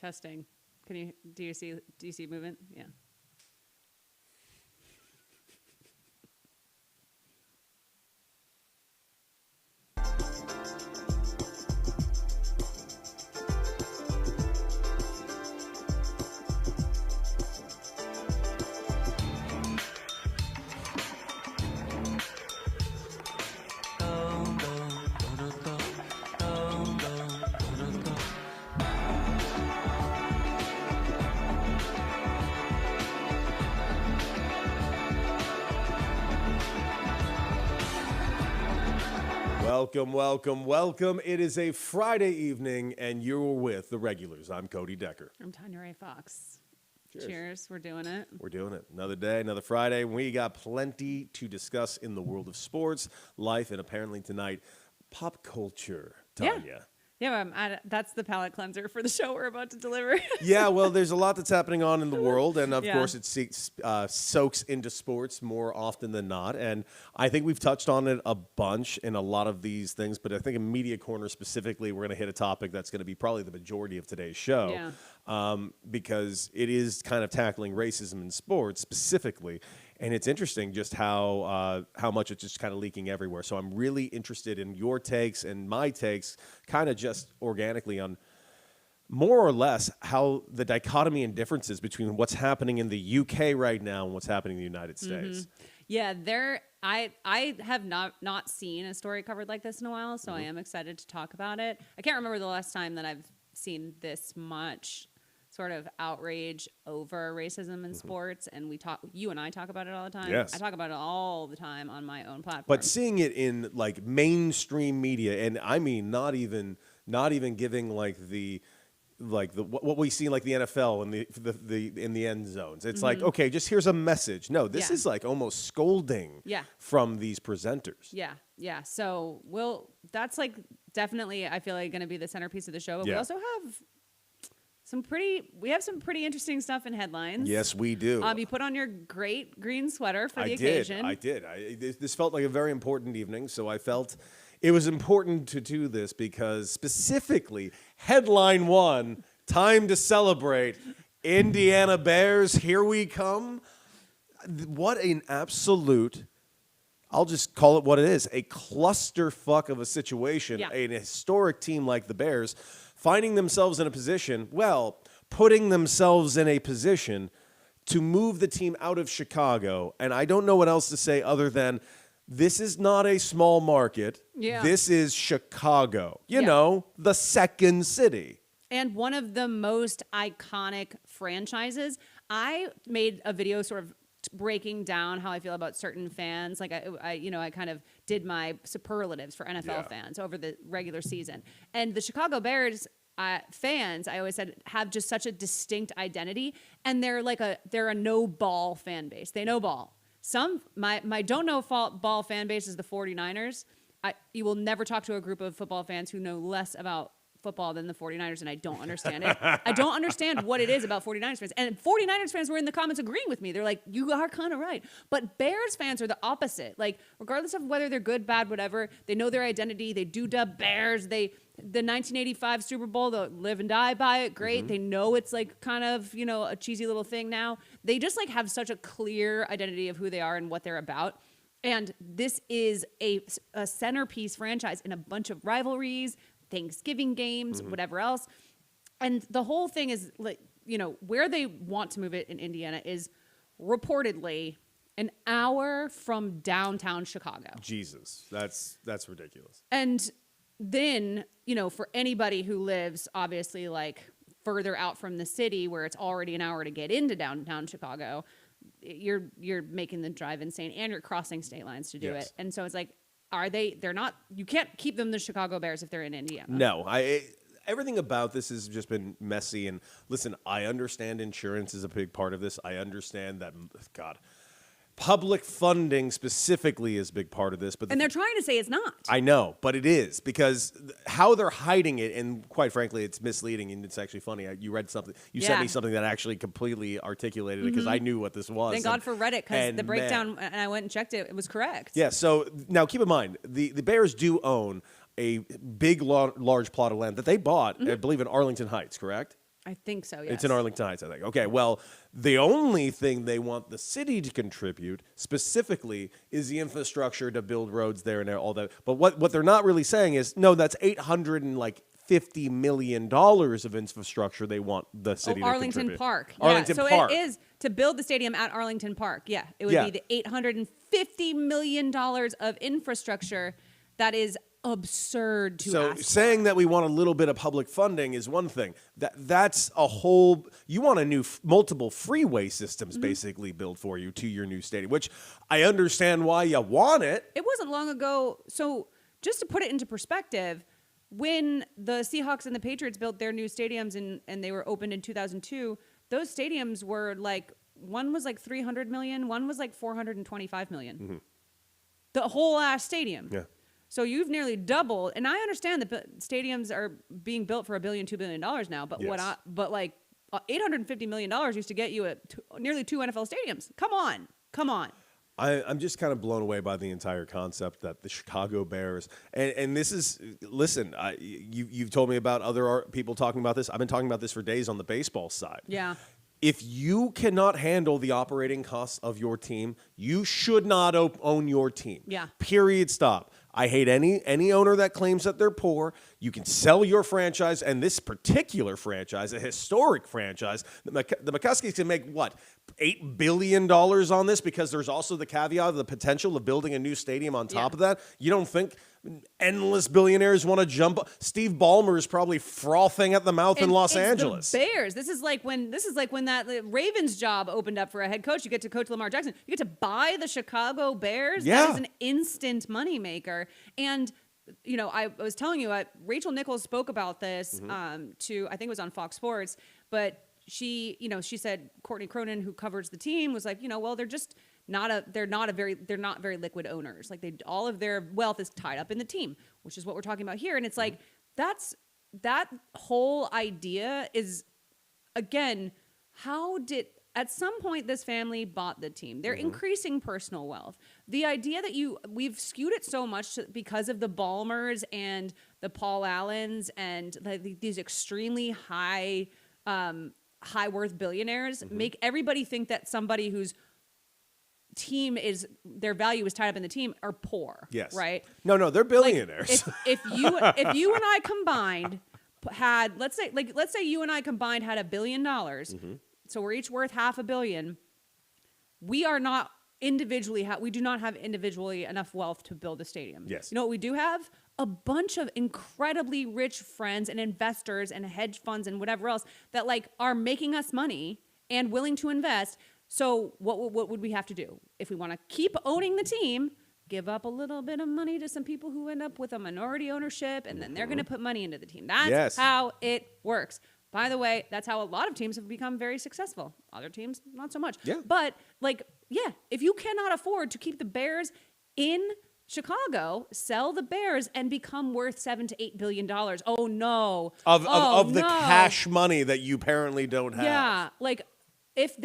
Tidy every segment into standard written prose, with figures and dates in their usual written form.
Testing. Do you see movement? Yeah. Welcome, welcome, welcome. It is a Friday evening, and you're with the regulars. I'm Cody Decker. I'm Tanya Ray Fox. Cheers. Cheers. We're doing it. We're doing it. Another day, another Friday. We got plenty to discuss in the world of sports, life, and apparently tonight, pop culture. Tanya. Yeah, that's the palate cleanser for the show we're about to deliver. Yeah, well, there's a lot that's happening on in the world, and of Yeah. course it soaks into sports more often than not. And I think we've touched on it a bunch in a lot of these things, but I think in Media Corner specifically, we're going to hit a topic that's going to be probably the majority of today's show, because it is kind of tackling racism in sports specifically. And it's interesting just how much it's just kind of leaking everywhere. So I'm really interested in your takes and my takes, kind of just organically on more or less how the dichotomy and differences between what's happening in the UK right now and what's happening in the United States. Yeah, I have not seen a story covered like this in a while, so I am excited to talk about it. I can't remember the last time that I've seen this much sort of outrage over racism in sports, and you and I talk about it all the time. Yes. I talk about it all the time on my own platform. But seeing it in like mainstream media, and I mean not even giving like what we see in like the NFL and the in the end zones. It's like, okay, just here's a message. No, this is like almost scolding from these presenters. Yeah. So that's like definitely, I feel like, going to be the centerpiece of the show. But we also have some pretty interesting stuff in headlines. Yes, we do. You put on your great green sweater for the occasion. I did. This felt like a very important evening, so I felt it was important to do this because specifically, headline one, time to celebrate. Indiana Bears, here we come. What an absolute, I'll just call it what it is, a clusterfuck of a situation. Yeah. An historic team like the Bears finding themselves in a position, putting themselves in a position to move the team out of Chicago. And I don't know what else to say other than this is not a small market. Yeah. This is Chicago. You know, the second city. And one of the most iconic franchises. I made a video sort of breaking down how I feel about certain fans. Like I kind of did my superlatives for NFL fans over the regular season. And the Chicago Bears fans, I always said, have just such a distinct identity, and they're a no ball fan base. They know ball. My don't know ball fan base is the 49ers. You will never talk to a group of football fans who know less about football than the 49ers, and I don't understand it. I don't understand what it is about 49ers fans. And 49ers fans were in the comments agreeing with me. They're like, you are kind of right. But Bears fans are the opposite. Like, regardless of whether they're good, bad, whatever, they know their identity. They do dub Bears. The 1985 Super Bowl, they'll live and die by it. Great. They know it's like kind of, a cheesy little thing now. They just like have such a clear identity of who they are and what they're about. And this is a centerpiece franchise in a bunch of rivalries, Thanksgiving games, whatever else. And the whole thing is like, where they want to move it in Indiana is reportedly an hour from downtown Chicago. Jesus, that's ridiculous. And then, for anybody who lives obviously like further out from the city where it's already an hour to get into downtown Chicago, you're making the drive insane, and you're crossing state lines to do it. And so it's like, they're not, you can't keep them the Chicago Bears if they're in Indiana. No, everything about this has just been messy. And listen, I understand insurance is a big part of this. I understand that, public funding specifically is a big part of this. And they're trying to say it's not. I know, but it is, because how they're hiding it, and quite frankly, it's misleading, and it's actually funny. You read something, you sent me something that actually completely articulated it, because I knew what this was. Thank God for Reddit, because the breakdown, and I went and checked it, it was correct. Yeah, so now keep in mind, the Bears do own a big, large plot of land that they bought, I believe, in Arlington Heights, correct? I think so, yes. It's in Arlington Heights, I think. Okay, well, the only thing they want the city to contribute specifically is the infrastructure to build roads there and there, all that. But what they're not really saying is, no, that's $850 million of infrastructure they want the city to Arlington contribute. Park. Arlington so Park. it is to build the stadium at Arlington Park. Yeah, it would be the $850 million of infrastructure. That is absurd to So ask saying that we want a little bit of public funding is one thing. That's a whole. You want a new multiple freeway systems basically built for you to your new stadium, which I understand why you want it. It wasn't long ago. So just to put it into perspective, when the Seahawks and the Patriots built their new stadiums and they were opened in 2002, those stadiums were like, one was like 300 million, one was like 425 million. Mm-hmm. The whole ass stadium. Yeah. So you've nearly doubled, and I understand that stadiums are being built for $1 billion, $2 billion now. But Yes. like $850 million used to get you at nearly 2 NFL stadiums. Come on. I'm just kind of blown away by the entire concept that the Chicago Bears, and this is, listen, you've told me about other people talking about this. I've been talking about this for days on the baseball side. Yeah. If you cannot handle the operating costs of your team, you should not own your team. Yeah. Period. Stop. I hate any owner that claims that they're poor. You can sell your franchise, and this particular franchise, a historic franchise, the McCuskies can make, what, $8 billion on this, because there's also the caveat of the potential of building a new stadium on top of that. You don't think endless billionaires want to jump? Steve Ballmer is probably frothing at the mouth in Los Angeles. The Bears. This is like when that Ravens job opened up for a head coach. You get to coach Lamar Jackson. You get to buy the Chicago Bears. Yeah. That is an instant moneymaker. And I was telling you, Rachel Nichols spoke about this to, I think it was on Fox Sports, but she said Courtney Cronin, who covers the team, was like, well, they're just they're not very liquid owners. Like all of their wealth is tied up in the team, which is what we're talking about here. And it's like, that whole idea is, again, at some point this family bought the team. They're increasing personal wealth. The idea that we've skewed it so much because of the Ballmers and the Paul Allens and these extremely high worth billionaires make everybody think that somebody whose team their value is tied up in the team are poor. Yes. Right? No, they're billionaires. Like, if you and I combined had, let's say you and I combined had $1 billion. So we're each worth $500 million. We are not individually, we do not have individually enough wealth to build a stadium. Yes. You know what we do have? A bunch of incredibly rich friends and investors and hedge funds and whatever else that are making us money and willing to invest. So what would we have to do? If we want to keep owning the team, give up a little bit of money to some people who end up with a minority ownership, and then they're going to put money into the team. That's how it works. By the way, that's how a lot of teams have become very successful. Other teams, not so much. Yeah. But if you cannot afford to keep the Bears in Chicago, sell the Bears and become worth $7 to $8 billion. Oh no! Of the cash money that you apparently don't have. Yeah, if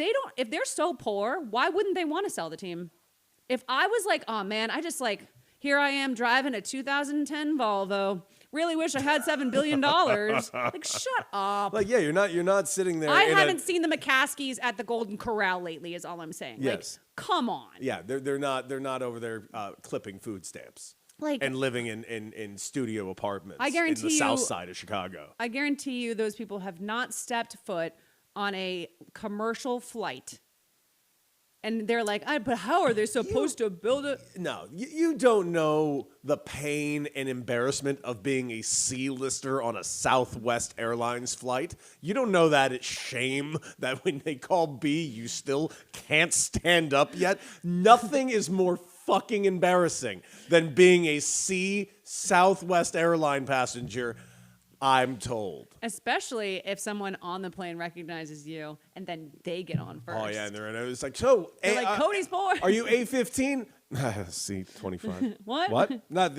they're so poor, why wouldn't they want to sell the team? If I was like, oh man, I just here I am driving a 2010 Volvo. Really wish I had $7 billion. Shut up. You're not sitting there. I haven't seen the McCaskies at the Golden Corral lately, is all I'm saying. Yes. Come on. Yeah, they're not over there clipping food stamps and living in studio apartments. I guarantee in the South Side of Chicago. I guarantee you, those people have not stepped foot on a commercial flight. And they're like, but how are they supposed to build it? No, you don't know the pain and embarrassment of being a C-lister on a Southwest Airlines flight. You don't know that it's shame that when they call B, you still can't stand up yet. Nothing is more fucking embarrassing than being a C Southwest airline passenger, I'm told. Especially if someone on the plane recognizes you and then they get on first. Oh, yeah, and it's like, they're like, Cody's poor. Are you A15? C25. What? What? I'll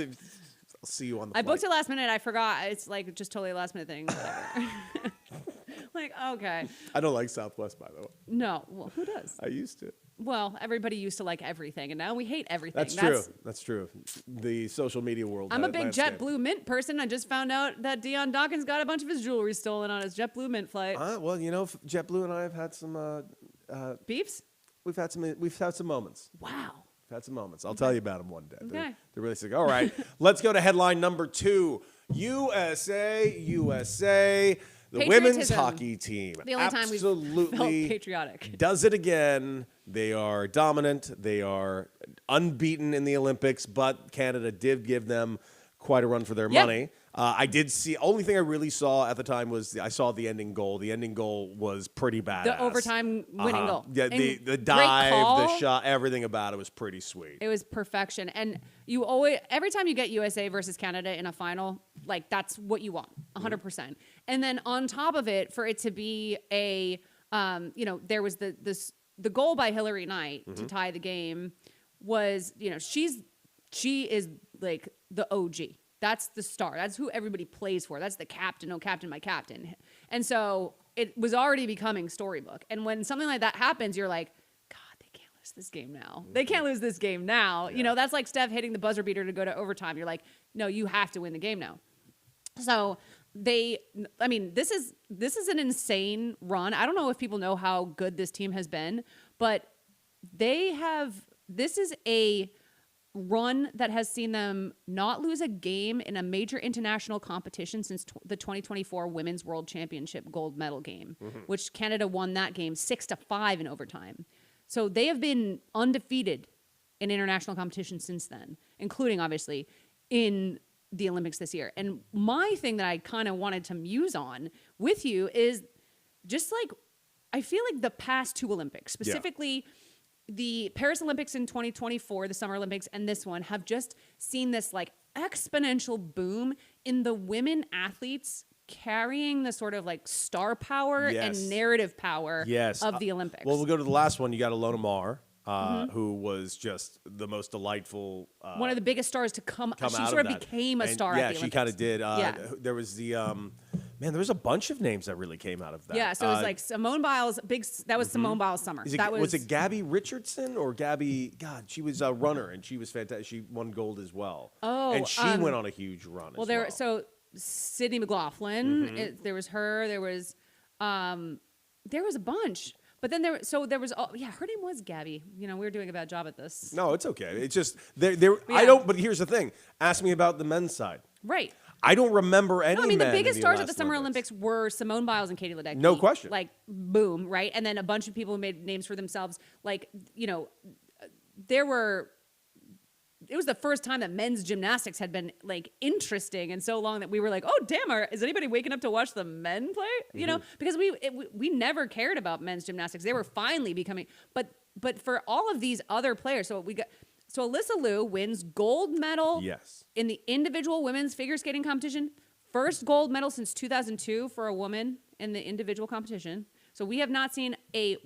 see you on the flight. I booked it last minute. I forgot. It's just totally a last minute thing. Okay. I don't like Southwest, by the way. No. Well, who does? I used to. Well, everybody used to like everything, and now we hate everything. That's true. That's true. The social media world. I'm a big landscape. JetBlue Mint person. I just found out that Deion Dawkins got a bunch of his jewelry stolen on his JetBlue Mint flight. Well, JetBlue and I have had some. Beefs? We've had some moments. Wow. We've had some moments. I'll tell you about them one day. Okay. They're really sick. All right, let's go to headline number 2. USA. The women's Patriotism. hockey team The only time we've absolutely felt patriotic. does it again. They are dominant. They are unbeaten in the Olympics, but Canada did give them quite a run for their Yep. money. I did see. Only thing I really saw at the time was I saw the ending goal. The ending goal was pretty badass. The overtime winning goal. Yeah, And the great dive, call. the shot, everything about it was pretty sweet. It was perfection. And you always, every time you get USA versus Canada in a final, like that's what you want, 100%. And then on top of it, for it to be a, there was the goal by Hillary Knight to tie the game was, she is like the OG. That's the star. That's who everybody plays for. That's the captain. Oh, captain, my captain. And so it was already becoming storybook. And when something like that happens, you're like, God, they can't lose this game now. They can't lose this game now. Yeah. That's like Steph hitting the buzzer beater to go to overtime. You're like, no, you have to win the game now. So this is an insane run. I don't know if people know how good this team has been, but this is a run that has seen them not lose a game in a major international competition since the 2024 Women's World Championship gold medal game, which Canada won that game 6-5 in overtime. So they have been undefeated in international competition since then, including obviously in the Olympics this year. And my thing that I kind of wanted to muse on with you is just like, I feel like the past 2 Olympics, specifically the Paris Olympics in 2024, the Summer Olympics, and this one have just seen this like exponential boom in the women athletes carrying the sort of like star power and narrative power of the Olympics. Well, we'll go to the last one. You got Ilona Maher, who was just the most delightful. One of the biggest stars to come out she of sort of that. became a And star yeah, at the she Olympics. kind of did. There was the there was a bunch of names that really came out of that. Yeah, so it was like Simone Biles, that was Simone Biles' summer. Was it Gabby Richardson or Gabby? God, she was a runner and she was fantastic. She won gold as well. Oh, and she went on a huge run. So Sydney McLaughlin, there was her. There was a bunch. But then there was her name was Gabby. We were doing a bad job at this. No, it's okay. It's just there. I don't. But here's the thing. Ask me about the men's side. Right. I don't remember any. No, I mean the men biggest in stars last at the Summer Olympics were Simone Biles and Katie Ledecky. No question. Like boom, right? And then a bunch of people made names for themselves. Like it was the first time that men's gymnastics had been like interesting in so long that we were like, oh damn, is anybody waking up to watch the men play? Because we never cared about men's gymnastics. They were finally becoming, but for all of these other players, so Alyssa Liu wins gold medal in the individual women's figure skating competition. First gold medal since 2002 for a woman in the individual competition. So we have not seen a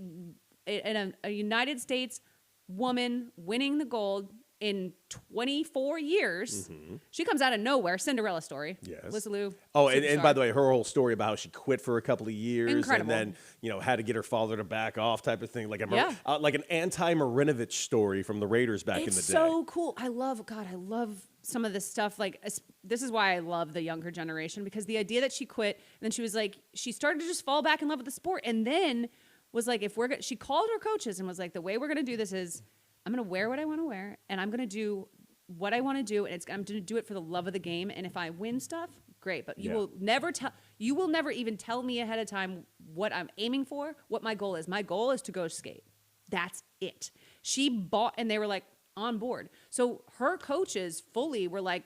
United States woman winning the gold in 24 years. She comes out of nowhere. Cinderella story. Yes. Alyssa Liu. Oh, and by the way, her whole story about how she quit for a couple of years Incredible. and then, had to get her father to back off type of thing. Like like an anti-Marinovich story from the Raiders back in the day. It's so cool. I love some of this stuff. Like, this is why I love the younger generation, because the idea that she quit and then she was like, she started to just fall back in love with the sport. And then was like, she called her coaches and was like, the way we're going to do this is I'm going to wear what I want to wear and I'm going to do what I want to do. And I'm going to do it for the love of the game. And if I win stuff, great. But you will never even tell me ahead of time what I'm aiming for, what my goal is. My goal is to go skate. That's it. She bought, and they were like on board. So her coaches fully were like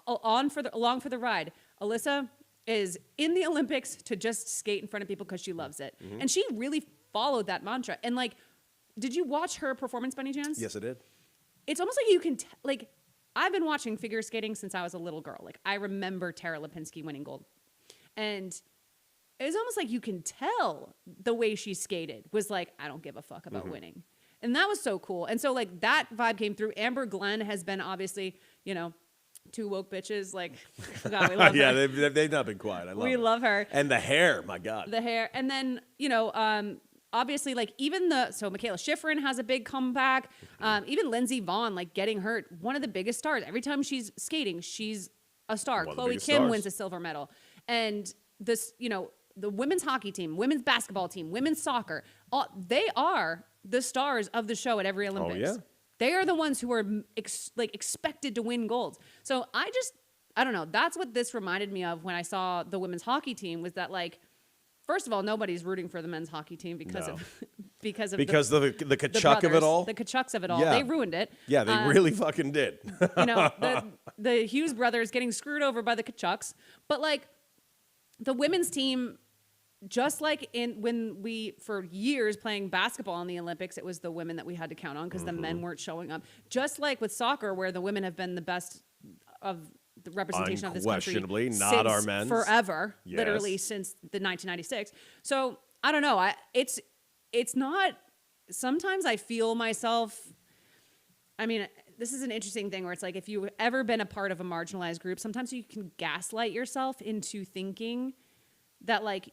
along for the ride. Alyssa is in the Olympics to just skate in front of people because she loves it. And she really followed that mantra. And like, did you watch her performance by any chance? Yes, I did. It's almost like you can, I've been watching figure skating since I was a little girl. Like, I remember Tara Lipinski winning gold. And it was almost like you can tell the way she skated was like, I don't give a fuck about winning. And that was so cool. And so, like, that vibe came through. Amber Glenn has been obviously, two woke bitches. Like, God, we love her. they've not been quiet. I love We it. love her. And the hair, my God. The hair. And then, obviously, like so Michaela Schifrin has a big comeback. Even Lindsey Vonn, like getting hurt, one of the biggest stars. Every time she's skating, she's a star. One of the Chloe biggest Kim stars. wins a silver medal. And this, the women's hockey team, women's basketball team, women's soccer, they are the stars of the show at every Olympics. yeah. They are the ones who are expected to win golds. So I don't know. That's what this reminded me of when I saw the women's hockey team, was that, like, first of all, nobody's rooting for the men's hockey team because No. of because of the the Kachuk of it brothers, all. the Kachucks of it all. Yeah. They ruined it. Yeah, they really fucking did. The Hughes brothers getting screwed over by the Kachucks. But, like, the women's team, just like when we, for years playing basketball in the Olympics, it was the women that we had to count on because the men weren't showing up. Just like with soccer, where the women have been the best of the representation of this country. Unquestionably, not since our men's. forever, Yes. literally since the 1996. So I don't know. It's not. Sometimes I feel myself. I mean, this is an interesting thing where it's like, if you've ever been a part of a marginalized group, sometimes you can gaslight yourself into thinking that, like,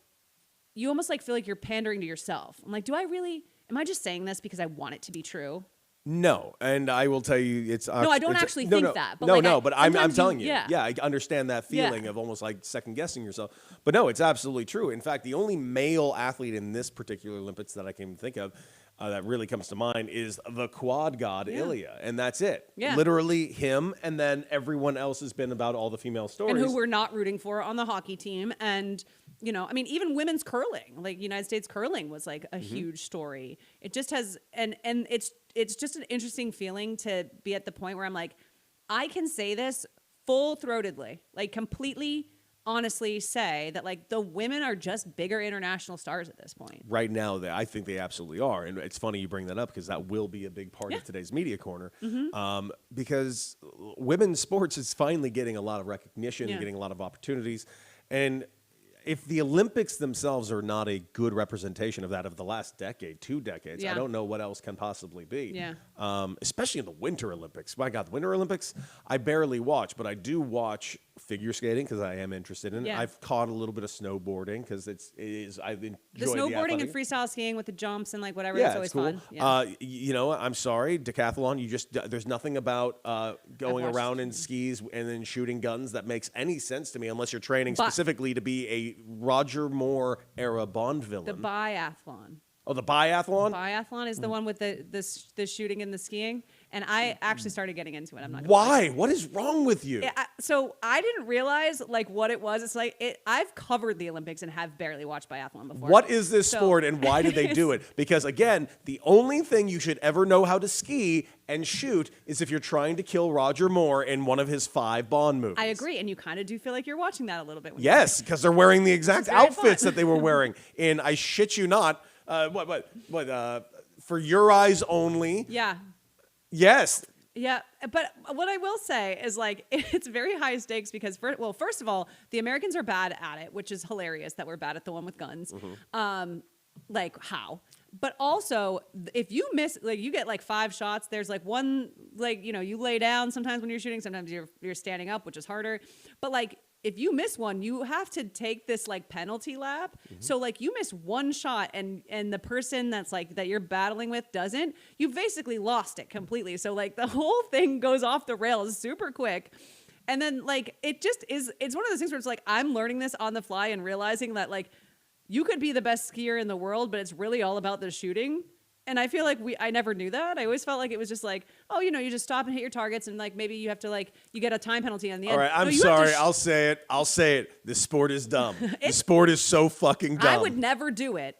you almost like feel like you're pandering to yourself. I'm like, am I just saying this because I want it to be true? No, and I will tell you, it's No, I don't actually think that, but, no, like, no, but I'm sometimes telling you- you, yeah. I understand that feeling Yeah. of almost like second guessing yourself. But no, it's absolutely true. In fact, the only male athlete in this particular Olympics that I can think of that really comes to mind is the quad god Ilya, and that's it. Yeah. Literally him, and then everyone else has been about all the female stories. And who we're not rooting for on the hockey team. And, I mean, even women's curling, like United States curling was like a huge story. It just has, and it's just an interesting feeling to be at the point where I'm like, I can say this full-throatedly, like completely honestly say that, like, the women are just bigger international stars at this point. Right now, I think they absolutely are. And it's funny you bring that up because that will be a big part of today's media corner. Because women's sports is finally getting a lot of recognition, Yeah. getting a lot of opportunities. And if the Olympics themselves are not a good representation of that of the last decade, 2 decades, I Yeah. don't know what else can possibly be. Yeah. Especially in the Winter Olympics. My God, the Winter Olympics, I barely watch, but I do watch figure skating because I am interested in it. Yeah. I've caught a little bit of snowboarding because I've enjoyed The snowboarding and athletic- freestyle skiing with the jumps and like whatever, yeah, it's always it's cool. fun. Yeah. I'm sorry, decathlon. There's nothing about going watched- around in skis and then shooting guns that makes any sense to me unless you're training But- specifically to be a Roger Moore era Bond The villain. biathlon. The biathlon. Biathlon is the one with the shooting and the skiing, and I actually started getting into it. I'm not gonna Why? lie. What is wrong with you? So I didn't realize like what it was. It's like I've covered the Olympics and have barely watched biathlon before. What is this So- sport and why do they do it? Because again, the only thing you should ever know how to ski and shoot is if you're trying to kill Roger Moore in one of his 5 Bond movies. I agree, and you kind of do feel like you're watching that a little bit. When Yes, because they're wearing the exact very outfits fun. that they were wearing. And I shit you not, for your eyes only. Yeah. Yes. Yeah, but what I will say is like it's very high stakes because first of all, the Americans are bad at it, which is hilarious that we're bad at the one with guns. Like how? But also, if you miss, like you get like 5 shots, there's like one, like you lay down sometimes when you're shooting, sometimes you're standing up, which is harder. But like if you miss one, you have to take this like penalty lap. So like you miss one shot and the person that's like that you're battling with doesn't, you've basically lost it completely. So like the whole thing goes off the rails super quick. And then like it's one of those things where it's like I'm learning this on the fly and realizing that like you could be the best skier in the world, but it's really all about the shooting. And I feel like I never knew that. I always felt like it was just like, you just stop and hit your targets, and like maybe you have to like you get a time penalty on the end. All right, No, I'm you have to sorry. I'll say it. This sport is dumb. This sport is so fucking dumb. I would never do it.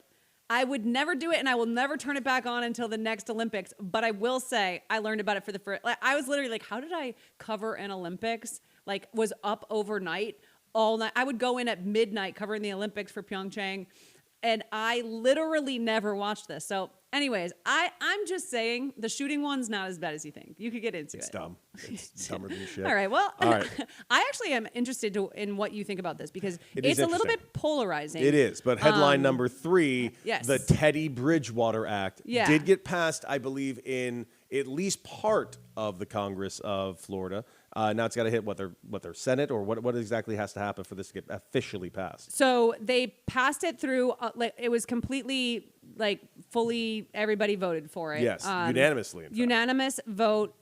I would never do it, and I will never turn it back on until the next Olympics. But I will say I learned about it for the first. Like, I was literally like, how did I cover an Olympics? Like, was up overnight all night. I would go in at midnight covering the Olympics for Pyeongchang, and I literally never watched this. So, anyways, I'm just saying the shooting one's not as bad as you think. You could get into It's it. dumb. It's dumber than shit. All right. Well, All right. I actually am interested in what you think about this because It is it's a little interesting. bit polarizing. It is, but headline number 3, yes. the Teddy Bridgewater Act Yeah. did get passed, I believe, in at least part of the Congress of Florida. Now it's got to hit what their Senate or what exactly has to happen for this to get officially passed. So they passed it through. Like it was completely like fully everybody voted for it. Yes, unanimously. In fact. Unanimous vote.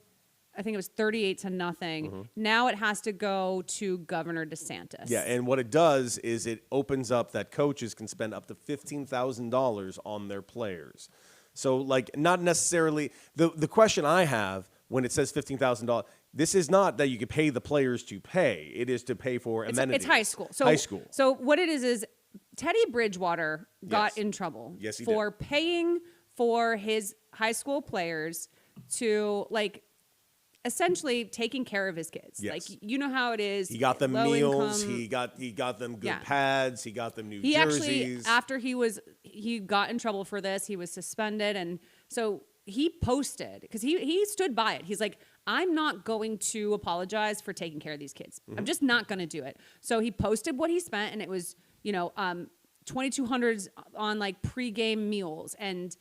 I think it was 38-0. Now it has to go to Governor DeSantis. Yeah, and what it does is it opens up that coaches can spend up to $15,000 on their players. So, like, not necessarily the question I have when it says $15,000. This is not that you can pay the players to pay. It is to pay for amenities. It's high school. So, high school. So what it is Teddy Bridgewater got in trouble for paying for his high school players to, like, essentially taking care of his kids. Yes. Like, you know how it is. He got them low meals. income. He got them good pads. He got them new jerseys. Actually, after he got in trouble for this, he was suspended. And so he posted, because he stood by it. He's like, I'm not going to apologize for taking care of these kids. I'm just not going to do it. So he posted what he spent, and it was, $2,200 on like pregame meals and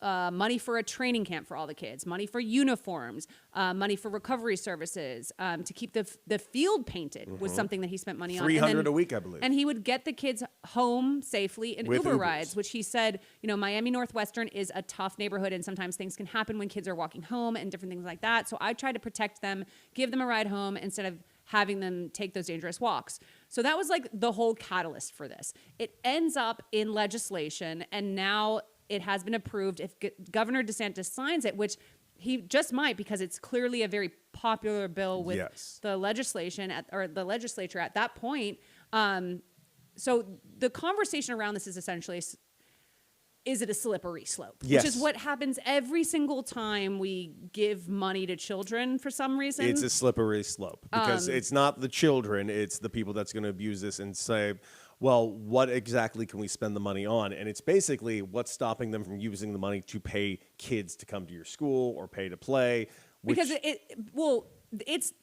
money for a training camp for all the kids, money for uniforms, money for recovery services, to keep the field painted was something that he spent money on. $300 a week, I believe. And he would get the kids home safely in With Uber Ubers. rides, which he said, Miami Northwestern is a tough neighborhood, and sometimes things can happen when kids are walking home and different things like that. So I try to protect them, give them a ride home instead of having them take those dangerous walks. So that was like the whole catalyst for this. It ends up in legislation, and now it has been approved if Governor DeSantis signs it, which he just might, because it's clearly a very popular bill with the legislation or the legislature at that point. So the conversation around this is essentially, is it a slippery slope? Yes. Which is what happens every single time we give money to children for some reason. It's a slippery slope because it's not the children, it's the people that's going to abuse this and say, well, what exactly can we spend the money on? And it's basically what's stopping them from using the money to pay kids to come to your school or pay to play. Because it's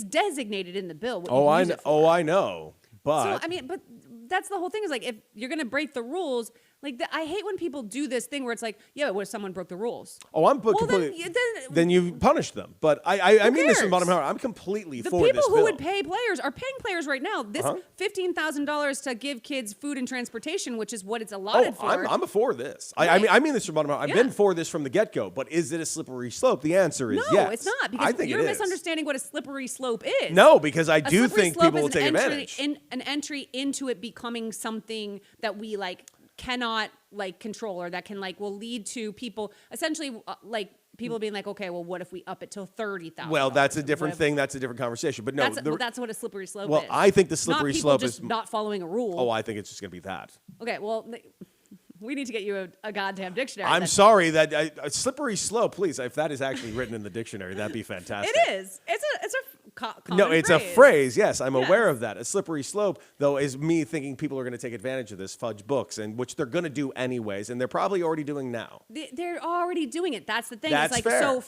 designated in the bill. I know. But so, but that's the whole thing, is like, if you're going to break the rules, like, I hate when people do this thing where it's like, yeah, what if someone broke the rules? Then you punish them. But I mean this from the bottom of my heart. I'm completely for this bill. The people who would pay players are paying players right now. This $15,000 to give kids food and transportation, which is what it's allotted for. I'm for this. I mean this from the bottom of my heart. I've been for this from the get-go. But is it a slippery slope? The answer is yes. No, it's not. Because you're misunderstanding what a slippery slope is. No, because I do think people will take advantage. An entry into it becoming something that we cannot control, or that can will lead to people essentially people being like, okay, well, what if we up it till $30,000? Well, that's a different thing. That's a different conversation. But no, that's what a slippery slope is. Well, I think the slippery slope is not following a rule. Oh, I think it's just going to be that. Okay, well, we need to get you a goddamn dictionary. I'm sorry that a slippery slope, please. If that is actually written in the dictionary, that'd be fantastic. It is. It's a no, it's a phrase. Yes, I'm aware of that. A slippery slope, though, is me thinking people are going to take advantage of this, fudge books, and which they're going to do anyways, and they're probably already doing now. They're already doing it. That's the thing. That's fair.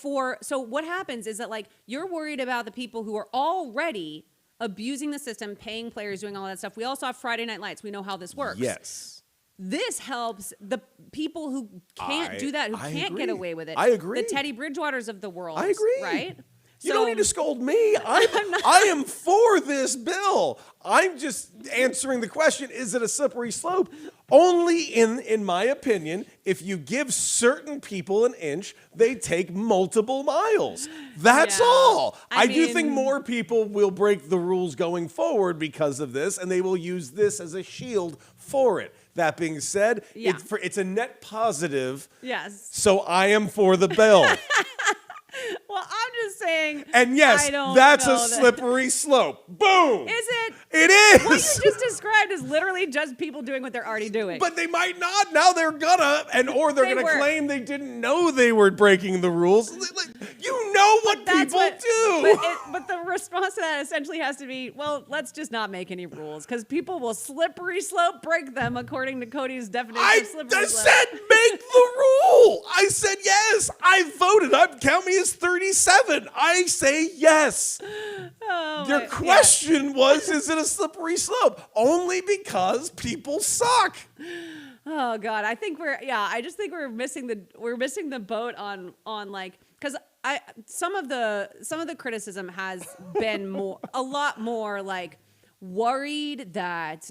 So what happens is that you're worried about the people who are already abusing the system, paying players, doing all that stuff. We also have Friday Night Lights. We know how this works. Yes. This helps the people who can't do that, who can't get away with it. I agree. The Teddy Bridgewaters of the world. I agree. Right? You don't need to scold me. I am for this bill. I'm just answering the question, is it a slippery slope? Only in my opinion, if you give certain people an inch, they take multiple miles. That's all. I do think more people will break the rules going forward because of this, and they will use this as a shield for it. That being said, it's a net positive. Yes. So I am for the bill. Well, I'm just saying. And yes, that's a slippery slope. Boom. Is it? It is. What you just described is literally just people doing what they're already doing. But they might not. Now they're gonna, or they're gonna claim they didn't know they were breaking the rules. You know what people do. But the response to that essentially has to be, well, let's just not make any rules, because people will slippery slope break them, according to Cody's definition of slippery slope. I said make the rule. I said yes. I voted. Count me as 37. I say yes. Your question was, is it a slippery slope? Only because people suck. Oh God, I think I just think we're missing the boat on because some of the criticism has been a lot more worried that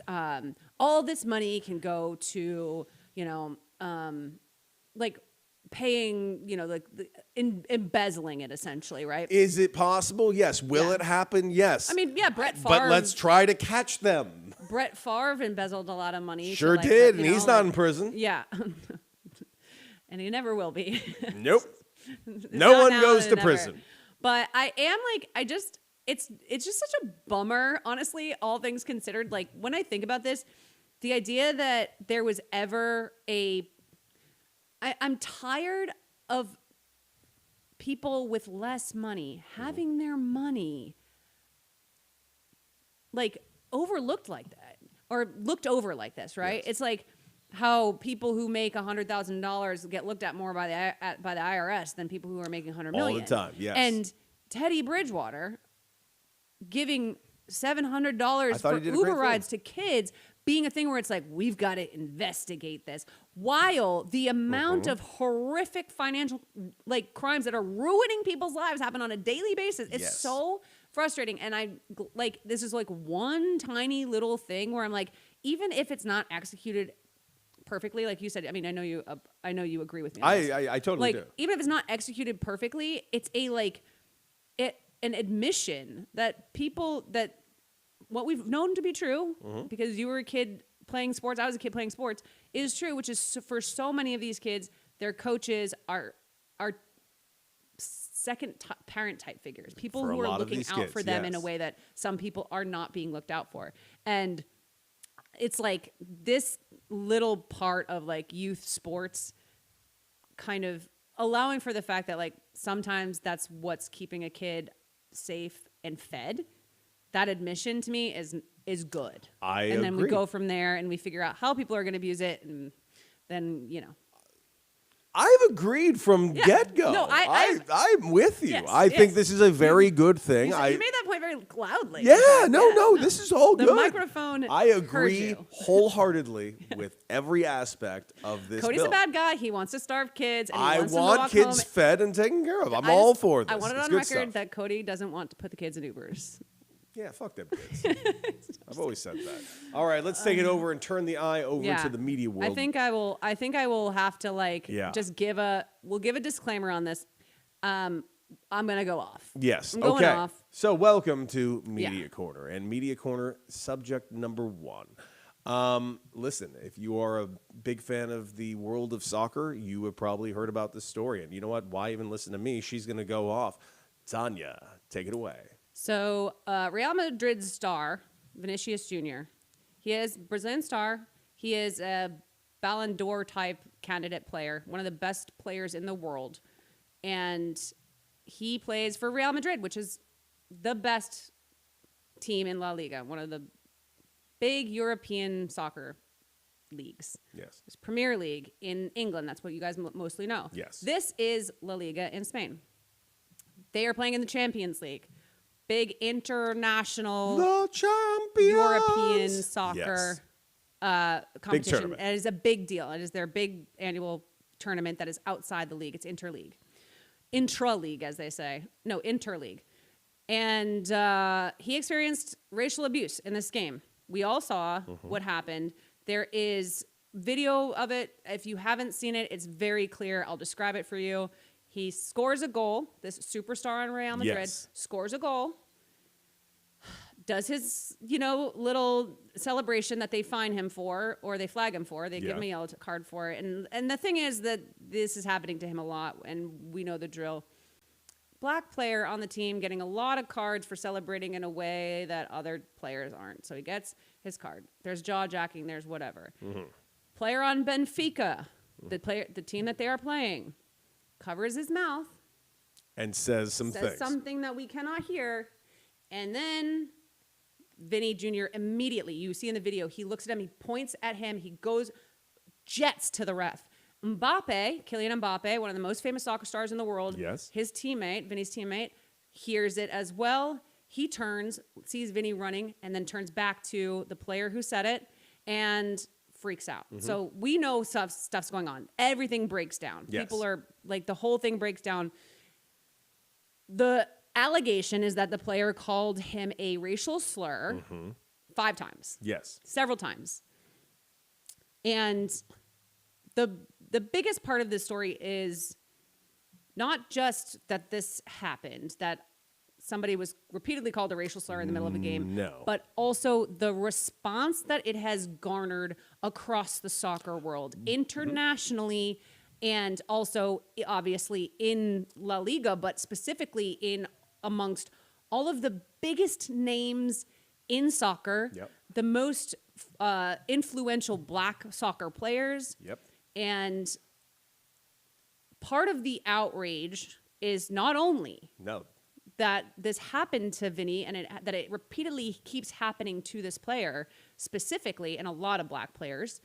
all this money can go to like paying, like embezzling it essentially, right? Is it possible? Yes. Will Yeah. it happen? Yes. I mean, yeah, Brett Favre. But let's try to catch them. Brett Favre embezzled a lot of money. Sure to, did, and he's not in prison. Yeah. And he never will be. Nope. Not No one now goes and to never. prison. But I am it's just such a bummer, honestly, all things considered. Like when I think about this, the idea that there was ever I'm tired of people with less money having their money like overlooked like that or looked over like this, right? Yes. It's like how people who make $100,000 get looked at more by the IRS than people who are making $100 million. All the time, yes. And Teddy Bridgewater giving $700 thought for he did a Uber great rides to kids being a thing where it's like, we've got to investigate this. While the amount of horrific financial crimes that are ruining people's lives happen on a daily basis, it's Yes. so frustrating. And this is like one tiny little thing where I'm like, even if it's not executed perfectly, like you said, I mean, I know you agree with me on this. I totally do. Even if it's not executed perfectly, it's an admission that what we've known to be true, because you were a kid playing sports, I was a kid playing sports, is true, which is for so many of these kids, their coaches are second parent type figures, people For a who are lot of looking these out kids, for them in a yes. way that some people are not being looked out for. And it's like this little part of like youth sports kind of allowing for the fact that like sometimes that's what's keeping a kid safe and fed. That admission to me is good. And then we agree. go from there and we figure out how people are going to abuse it, and then I've agreed from Yeah. get-go. No, I'm with you. Yes, I think yes. this is a very good thing. you made that point very loudly. Yeah, in fact. no, this is all The good. microphone I agree heard you. wholeheartedly with every aspect of this Cody's bill. a bad guy. He wants to starve kids. And he I wants them to want walk kids home. fed and taken care of. I'm all for this. I want it It's on good record stuff. that Cody doesn't want to put the kids in Ubers. Yeah, fuck them kids. I've always said that. All right, let's take it over and turn the eye over to the media world. I think I will have to Yeah. just we'll give a disclaimer on this. I'm gonna go off. Yes. I'm going okay. off. So welcome to Media Yeah. Corner. And Media Corner subject number 1. Listen, if you are a big fan of the world of soccer, you have probably heard about this story. And you know what? Why even listen to me? She's going to go off. Tanya, take it away. So Real Madrid's star, Vinicius Jr., he is Brazilian star. He is a Ballon d'Or type candidate player, one of the best players in the world. And he plays for Real Madrid, which is the best team in La Liga, one of the big European soccer leagues. Yes. There's Premier League in England. That's what you guys mostly know. Yes. This is La Liga in Spain. They are playing in the Champions League. Big international The champions. European soccer competition. tournament. It is a big deal. It is their big annual tournament that is outside the league. It's interleague. Intra-league, as they say. No, interleague. And he experienced racial abuse in this game. We all saw what happened. There is video of it. If you haven't seen it, it's very clear. I'll describe it for you. He scores a goal. This superstar on Real Madrid Yes. scores a goal. Does his, little celebration that they fine him for, or they flag him for. They give him a yellow card for it. And the thing is that this is happening to him a lot, and we know the drill. Black player on the team getting a lot of cards for celebrating in a way that other players aren't. So he gets his card. There's jaw-jacking. There's whatever. Player on Benfica, the team that they are playing, covers his mouth, And says things. something that we cannot hear, and then Vinny Jr. immediately, you see in the video, he looks at him, he points at him, he goes jets to the ref. Kylian Mbappe, one of the most famous soccer stars in the world, Yes. his teammate, Vinny's teammate, hears it as well. He turns, sees Vinny running, and then turns back to the player who said it and freaks out. So we know stuff's going on. Everything breaks down. Yes. People are like, the whole thing breaks down. The allegation is that the player called him a racial slur 5 times, Yes. several times. And the biggest part of this story is not just that this happened, that somebody was repeatedly called a racial slur in the middle of a game, No. but also the response that it has garnered across the soccer world, internationally, and also obviously in La Liga, but specifically in amongst all of the biggest names in soccer, Yep. the most influential black soccer players. Yep. And part of the outrage is not only No. that this happened to Vinny and that it repeatedly keeps happening to this player specifically and a lot of black players,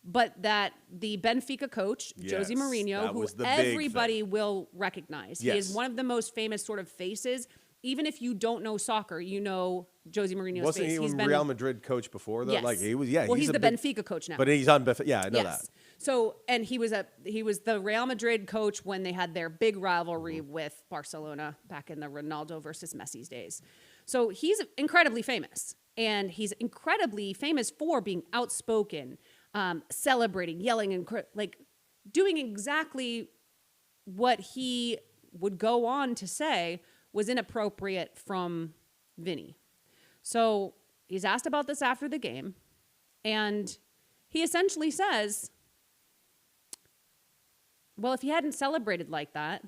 but that the Benfica coach, Jose Yes, Mourinho, that who was the big everybody thing. will recognize. He Yes. is one of the most famous sort of faces. Even if you don't know soccer, you know Jose Mourinho's Wasn't face. he He's a been Real Madrid coach before that? Yes. Like he was. Yeah. Well, he's a the big- Benfica coach now. But he's on Benfica. Yeah, I know that. So, and he was the Real Madrid coach when they had their big rivalry with Barcelona back in the Ronaldo versus Messi's days. So he's incredibly famous, and he's incredibly famous for being outspoken, celebrating, yelling, and like doing exactly what he would go on to say was inappropriate from Vinny. So he's asked about this after the game, and he essentially says, well, if he hadn't celebrated like that,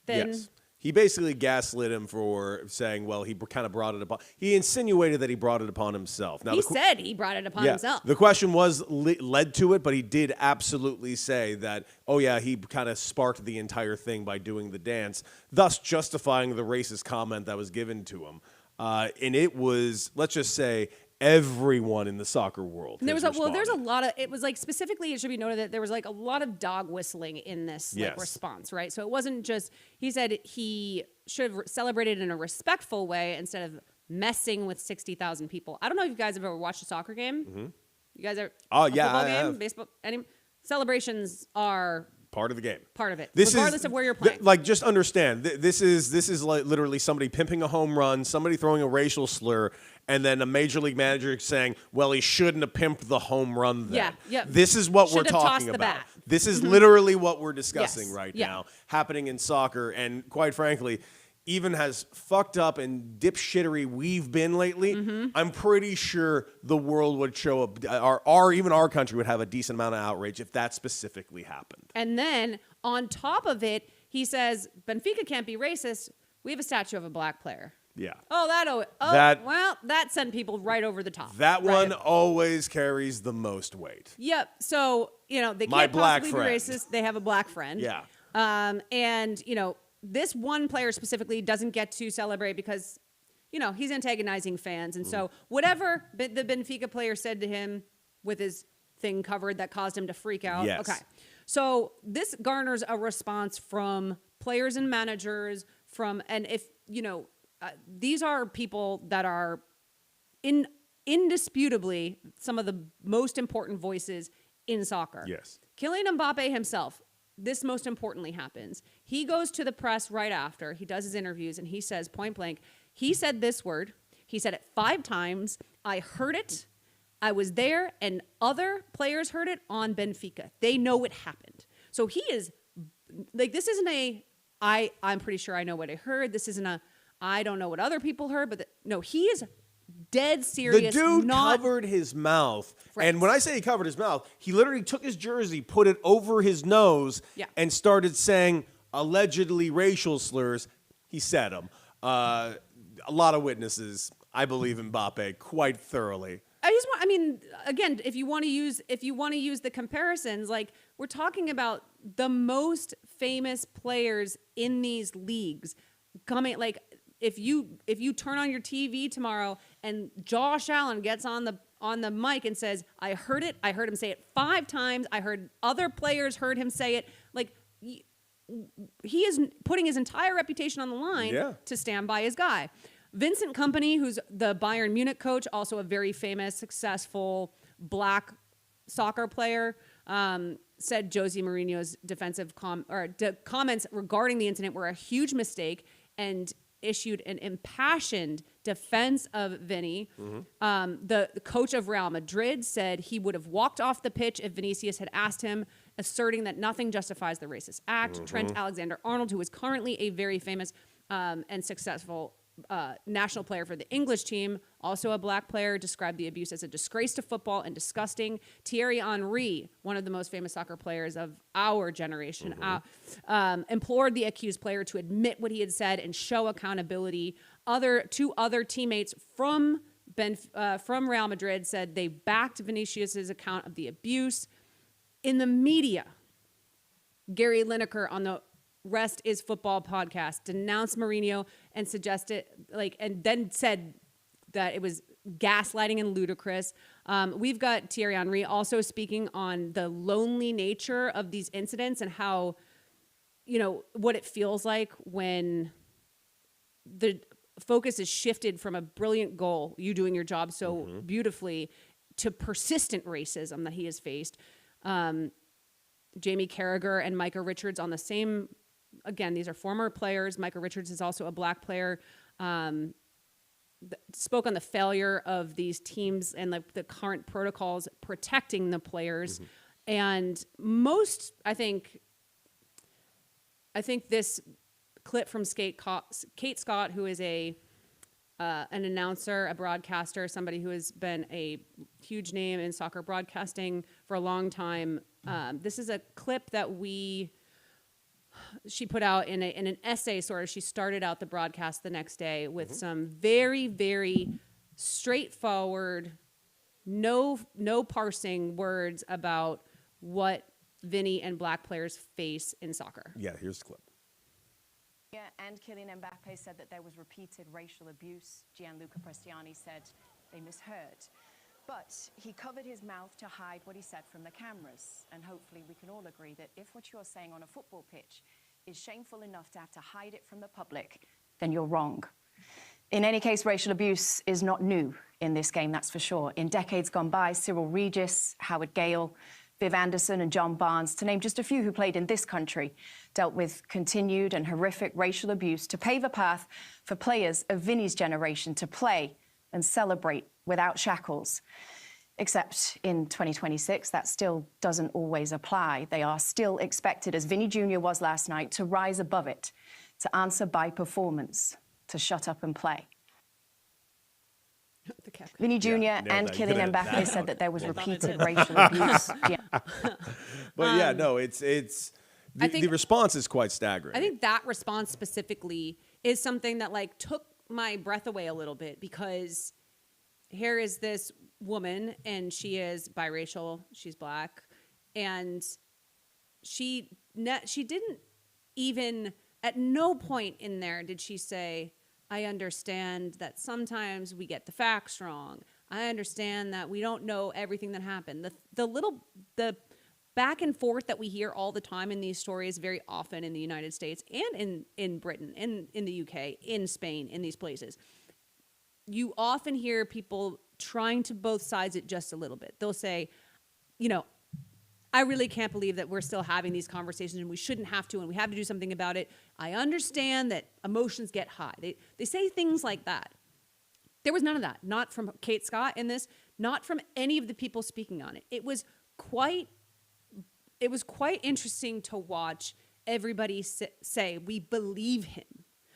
then Yes. He basically gaslit him for saying, well, he kind of brought it upon. He insinuated that he brought it upon himself. Now, he said he brought it upon himself. The question was led to it, but he did absolutely say that, oh, yeah, he kind of sparked the entire thing by doing the dance, thus justifying the racist comment that was given to him. And it was, let's just say, everyone in the soccer world. And there was has there's a responded. lot of, it was like specifically, it should be noted that there was like a lot of dog whistling in this like Yes. response, right? So it wasn't just, he said he should have celebrated in a respectful way instead of messing with 60,000 people. I don't know if you guys have ever watched a soccer game. You guys are, Oh, a yeah, football I game, have. baseball, any celebrations are Part of the game. part of it, This regardless is, of where you're playing. Like, just understand, this is like literally somebody pimping a home run, somebody throwing a racial slur, and then a major league manager saying, well, he shouldn't have pimped the home run then. Yeah, yeah. This is what we're Should have tossed talking the about. bat. This is literally what we're discussing Yes, right yeah. now, happening in soccer, and quite frankly, even as fucked up and dipshittery we've been lately, I'm pretty sure the world would show up, or even our country would have a decent amount of outrage if that specifically happened. And then on top of it, he says, Benfica can't be racist. We have a statue of a black player. Yeah. That sent people right over the top. That Right. one always carries the most weight. Yep. So, they My can't black possibly friend. be racist. They have a black friend. Yeah. And, this one player specifically doesn't get to celebrate because, he's antagonizing fans. And so whatever the Benfica player said to him with his thing covered that caused him to freak out. Yes. Okay. So this garners a response from players and managers and if, these are people that are indisputably some of the most important voices in soccer. Yes. Kylian Mbappe himself, this most importantly happens. He goes to the press right after. He does his interviews and he says point blank, he said this word. He said it 5 times. I heard it. I was there and other players heard it on Benfica. They know it happened. So he is like, this isn't I'm pretty sure I know what I heard. This isn't I don't know what other people heard, but no, he is dead serious. The dude covered his mouth. Right. And when I say he covered his mouth, he literally took his jersey, put it over his nose, Yeah. and started saying allegedly racial slurs. He said them. A lot of witnesses, I believe Mbappe quite thoroughly. Again, if you want to use the comparisons, like we're talking about the most famous players in these leagues coming, like if you turn on your TV tomorrow and Josh Allen gets on the mic and says, I heard it, I heard him say it 5 times, I heard other players heard him say it, like he is putting his entire reputation on the line to stand by his guy. Vincent Kompany, who's the Bayern Munich coach, also a very famous, successful black soccer player, said Jose Mourinho's defensive comments regarding the incident were a huge mistake and issued an impassioned defense of Vinny. The coach of Real Madrid said he would have walked off the pitch if Vinicius had asked him asserting that nothing justifies the racist act. Trent Alexander-Arnold, who is currently a very famous and successful national player for the English team, also a black player, described the abuse as a disgrace to football and disgusting. Thierry Henry, one of the most famous soccer players of our generation, implored the accused player to admit what he had said and show accountability. Two other teammates from Real Madrid said they backed Vinicius's account of the abuse. In the media, Gary Lineker on the Rest is Football podcast denounced Mourinho and suggested and then said that it was gaslighting and ludicrous. We've got Thierry Henry also speaking on the lonely nature of these incidents and how, what it feels like when the focus is shifted from a brilliant goal, you doing your job so beautifully, to persistent racism that he has faced. Jamie Carragher and Micah Richards on the same. Again, these are former players. Micah Richards is also a black player. Spoke on the failure of these teams and the current protocols protecting the players. And I think this clip from Kate Scott, who is an announcer, a broadcaster, somebody who has been a huge name in soccer broadcasting for a long time. This is a clip that she put out in an essay, sort of. She started out the broadcast the next day with some very, very straightforward, no parsing words about what Vinny and black players face in soccer. Yeah, here's the clip. And Kylian Mbappe said that there was repeated racial abuse. Gianluca Prestiani said they misheard. But he covered his mouth to hide what he said from the cameras. And hopefully we can all agree that if what you're saying on a football pitch is shameful enough to have to hide it from the public, then you're wrong. In any case, racial abuse is not new in this game, that's for sure. In decades gone by, Cyril Regis, Howard Gale, Viv Anderson and John Barnes, to name just a few who played in this country, dealt with continued and horrific racial abuse to pave a path for players of Vinny's generation to play and celebrate without shackles. Except in 2026, that still doesn't always apply. They are still expected, as Vinny Jr. was last night, to rise above it, to answer by performance, to shut up and play. Vinny Jr. and Kylian Mbappe said that there was repeated racial abuse. But the response is quite staggering. I think that response specifically is something that took my breath away a little bit, because here is this woman and she is biracial, she's black, and she didn't even, at no point in there did she say, I understand that sometimes we get the facts wrong. I understand that we don't know everything that happened. The back and forth that we hear all the time in these stories, very often in the United States and in Britain, in the UK, in Spain, in these places, you often hear people trying to both sides it just a little bit. They'll say, I really can't believe that we're still having these conversations and we shouldn't have to, and we have to do something about it. I understand that emotions get high. They say things like that. There was none of that. Not from Kate Scott in this, not from any of the people speaking on it. It was quite interesting to watch everybody say, we believe him.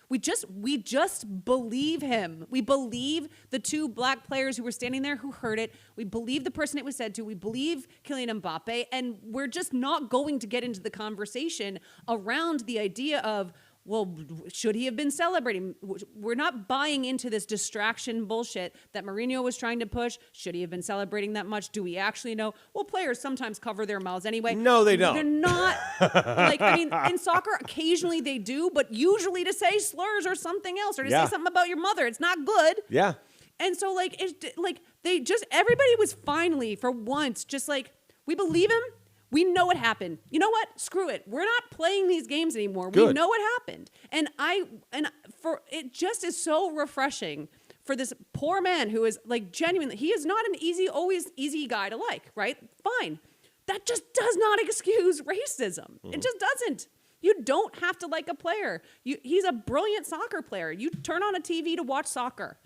We just believe him. We believe the two black players who were standing there who heard it. We believe the person it was said to. We believe Kylian Mbappe. And we're just not going to get into the conversation around the idea of, well, should he have been celebrating? We're not buying into this distraction bullshit that Mourinho was trying to push. Should he have been celebrating that much? Do we actually know? Well, players sometimes cover their mouths anyway. No, they don't. They're not. In soccer, occasionally they do, but usually to say slurs or something else, or to say something about your mother, it's not good. Yeah. And so, everybody was finally, for once, just we believe him. We know what happened. You know what? Screw it. We're not playing these games anymore. Good. We know what happened. And it just is so refreshing for this poor man who is genuinely, he is not an always easy guy to like, right? Fine. That just does not excuse racism. It just doesn't. You don't have to like a player. He's a brilliant soccer player. You turn on a TV to watch soccer.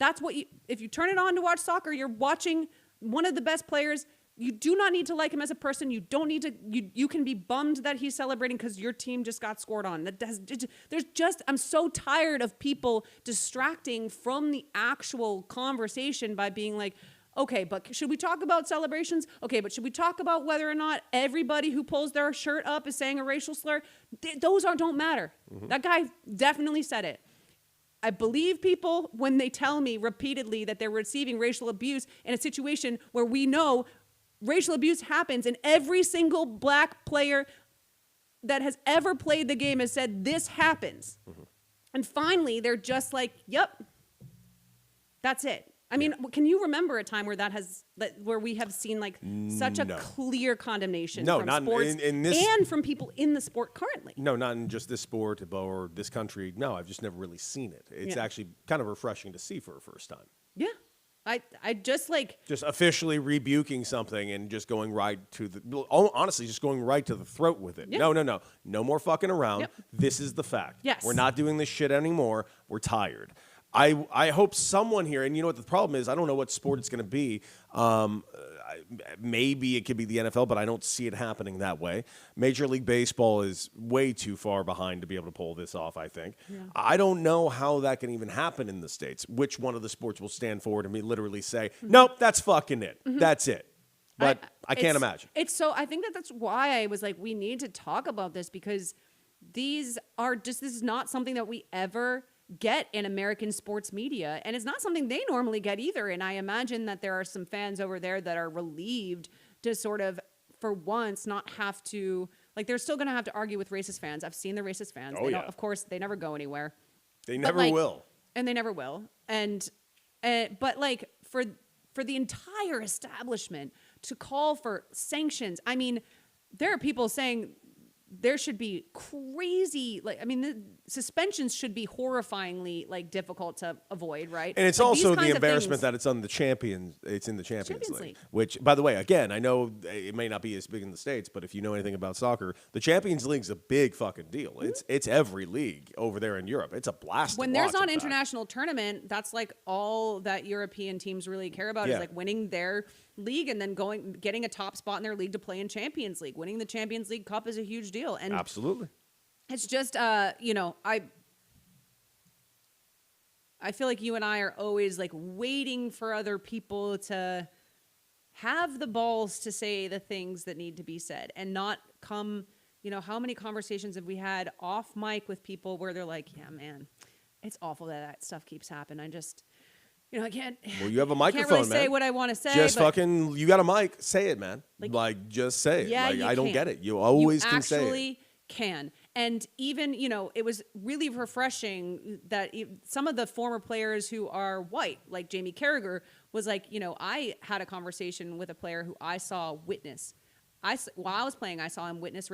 That's what if you turn it on to watch soccer, you're watching one of the best players You do not need to like him as a person. You don't need to. You can be bummed that he's celebrating because your team just got scored on. I'm so tired of people distracting from the actual conversation by being like, okay, but should we talk about celebrations? Okay, but should we talk about whether or not everybody who pulls their shirt up is saying a racial slur? Those don't matter. That guy definitely said it. I believe people when they tell me repeatedly that they're receiving racial abuse in a situation where we know racial abuse happens, and every single black player that has ever played the game has said this happens. And finally, they're just like, yep, that's it. I mean, can you remember a time where where we have seen like such a clear condemnation from sports in this, and from people in the sport currently? No, not in just this sport or this country. No, I've just never really seen it. It's actually kind of refreshing to see for a first time. Yeah. I just like just officially rebuking something and just going right to honestly just going right to the throat with it. Yeah. No more fucking around. Yep. This is the fact. Yes. We're not doing this shit anymore. We're tired. I hope someone here, and you know what the problem is, I don't know what sport it's going to be. Maybe it could be the NFL, but I don't see it happening that way. Major League Baseball is way too far behind to be able to pull this off, I think. Yeah. I don't know how that can even happen in the States. Which one of the sports will stand forward and literally say, nope, that's fucking it. That's it. But I can't imagine. I think that's why I was like, we need to talk about this, because this is not something that we ever get in American sports media, and it's not something they normally get either. And I imagine that there are some fans over there that are relieved to sort of, for once, not have to, like, they're still going to have to argue with racist fans. I've seen the racist fans. Of course, they never go anywhere. They never will. And they never will. But like for the entire establishment to call for sanctions, I mean, there are people saying there should be crazy, the suspensions should be horrifyingly difficult to avoid, right? And it's also the embarrassment that it's on the Champions. It's in the Champions League, which, by the way, again, I know it may not be as big in the States, but if you know anything about soccer, the Champions League's a big fucking deal. Mm-hmm. It's every league over there in Europe. It's a blast. When there's not an international tournament, that's like all that European teams really care about is like winning their league and then getting a top spot in their league to play in Champions League. Winning the Champions League Cup is a huge deal. And absolutely. It's just, I feel like you and I are always like waiting for other people to have the balls to say the things that need to be said and not come, how many conversations have we had off mic with people where they're like, yeah, man, it's awful that stuff keeps happening. I just, I can't. Well, you have a microphone, can't really man. say what I want to say. Just you got a mic. Say it, man. Just say it. Yeah, I don't get it. You always can say it. You actually can. And even, it was really refreshing that some of the former players who are white, like Jamie Carragher, was like, I had a conversation with a player who I saw witness. While I was playing, I saw him witness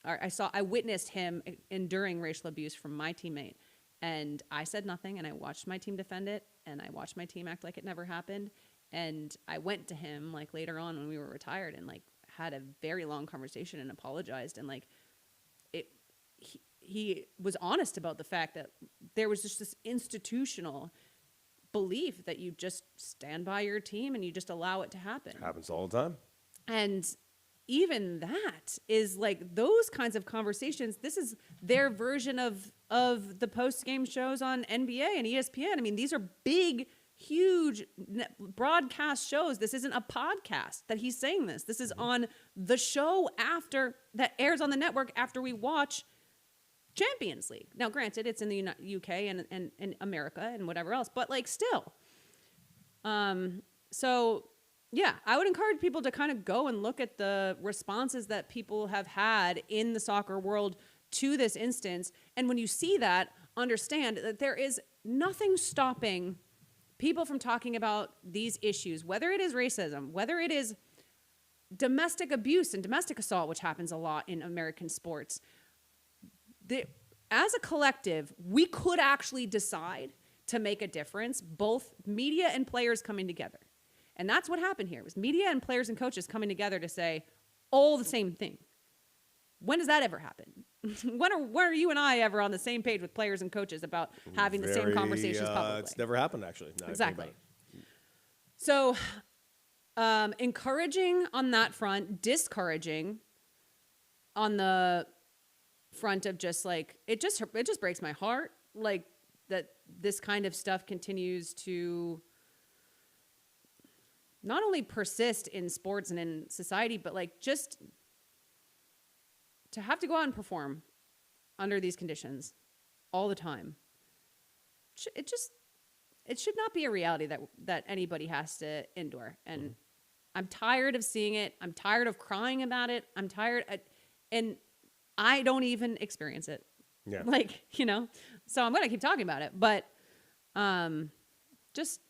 I witnessed him enduring racial abuse from my teammate. And I said nothing, and I watched my team defend it, and I watched my team act like it never happened. And I went to him later on when we were retired and had a very long conversation and apologized. And he was honest about the fact that there was just this institutional belief that you just stand by your team and you just allow it to happen. Happens all the time. And even that is those kinds of conversations. This is their version of the post-game shows on NBA and ESPN. I mean, these are big, huge broadcast shows. This isn't a podcast that he's saying this. This is on the show that airs on the network after we watch Champions League. Now, granted, it's in the UK and America and whatever else, but still. So yeah, I would encourage people to kind of go and look at the responses that people have had in the soccer world to this instance. And when you see that, understand that there is nothing stopping people from talking about these issues, whether it is racism, whether it is domestic abuse and domestic assault, which happens a lot in American sports. As a collective, we could actually decide to make a difference, both media and players coming together. And that's what happened here. It was media and players and coaches coming together to say all the same thing. When does that ever happen? When are you and I ever on the same page with players and coaches about having the same conversations publicly? It's never happened, actually. Exactly. So Encouraging on that front, discouraging on the front of just like it just breaks my heart like that this kind of stuff continues to not only persist in sports and in society, but like just to have to go out and perform under these conditions all the time. It should not be a reality that anybody has to endure. And I'm tired of seeing it. I'm tired of crying about it. I'm tired. And I don't even experience it. Yeah. Like, so I'm going to keep talking about it. But just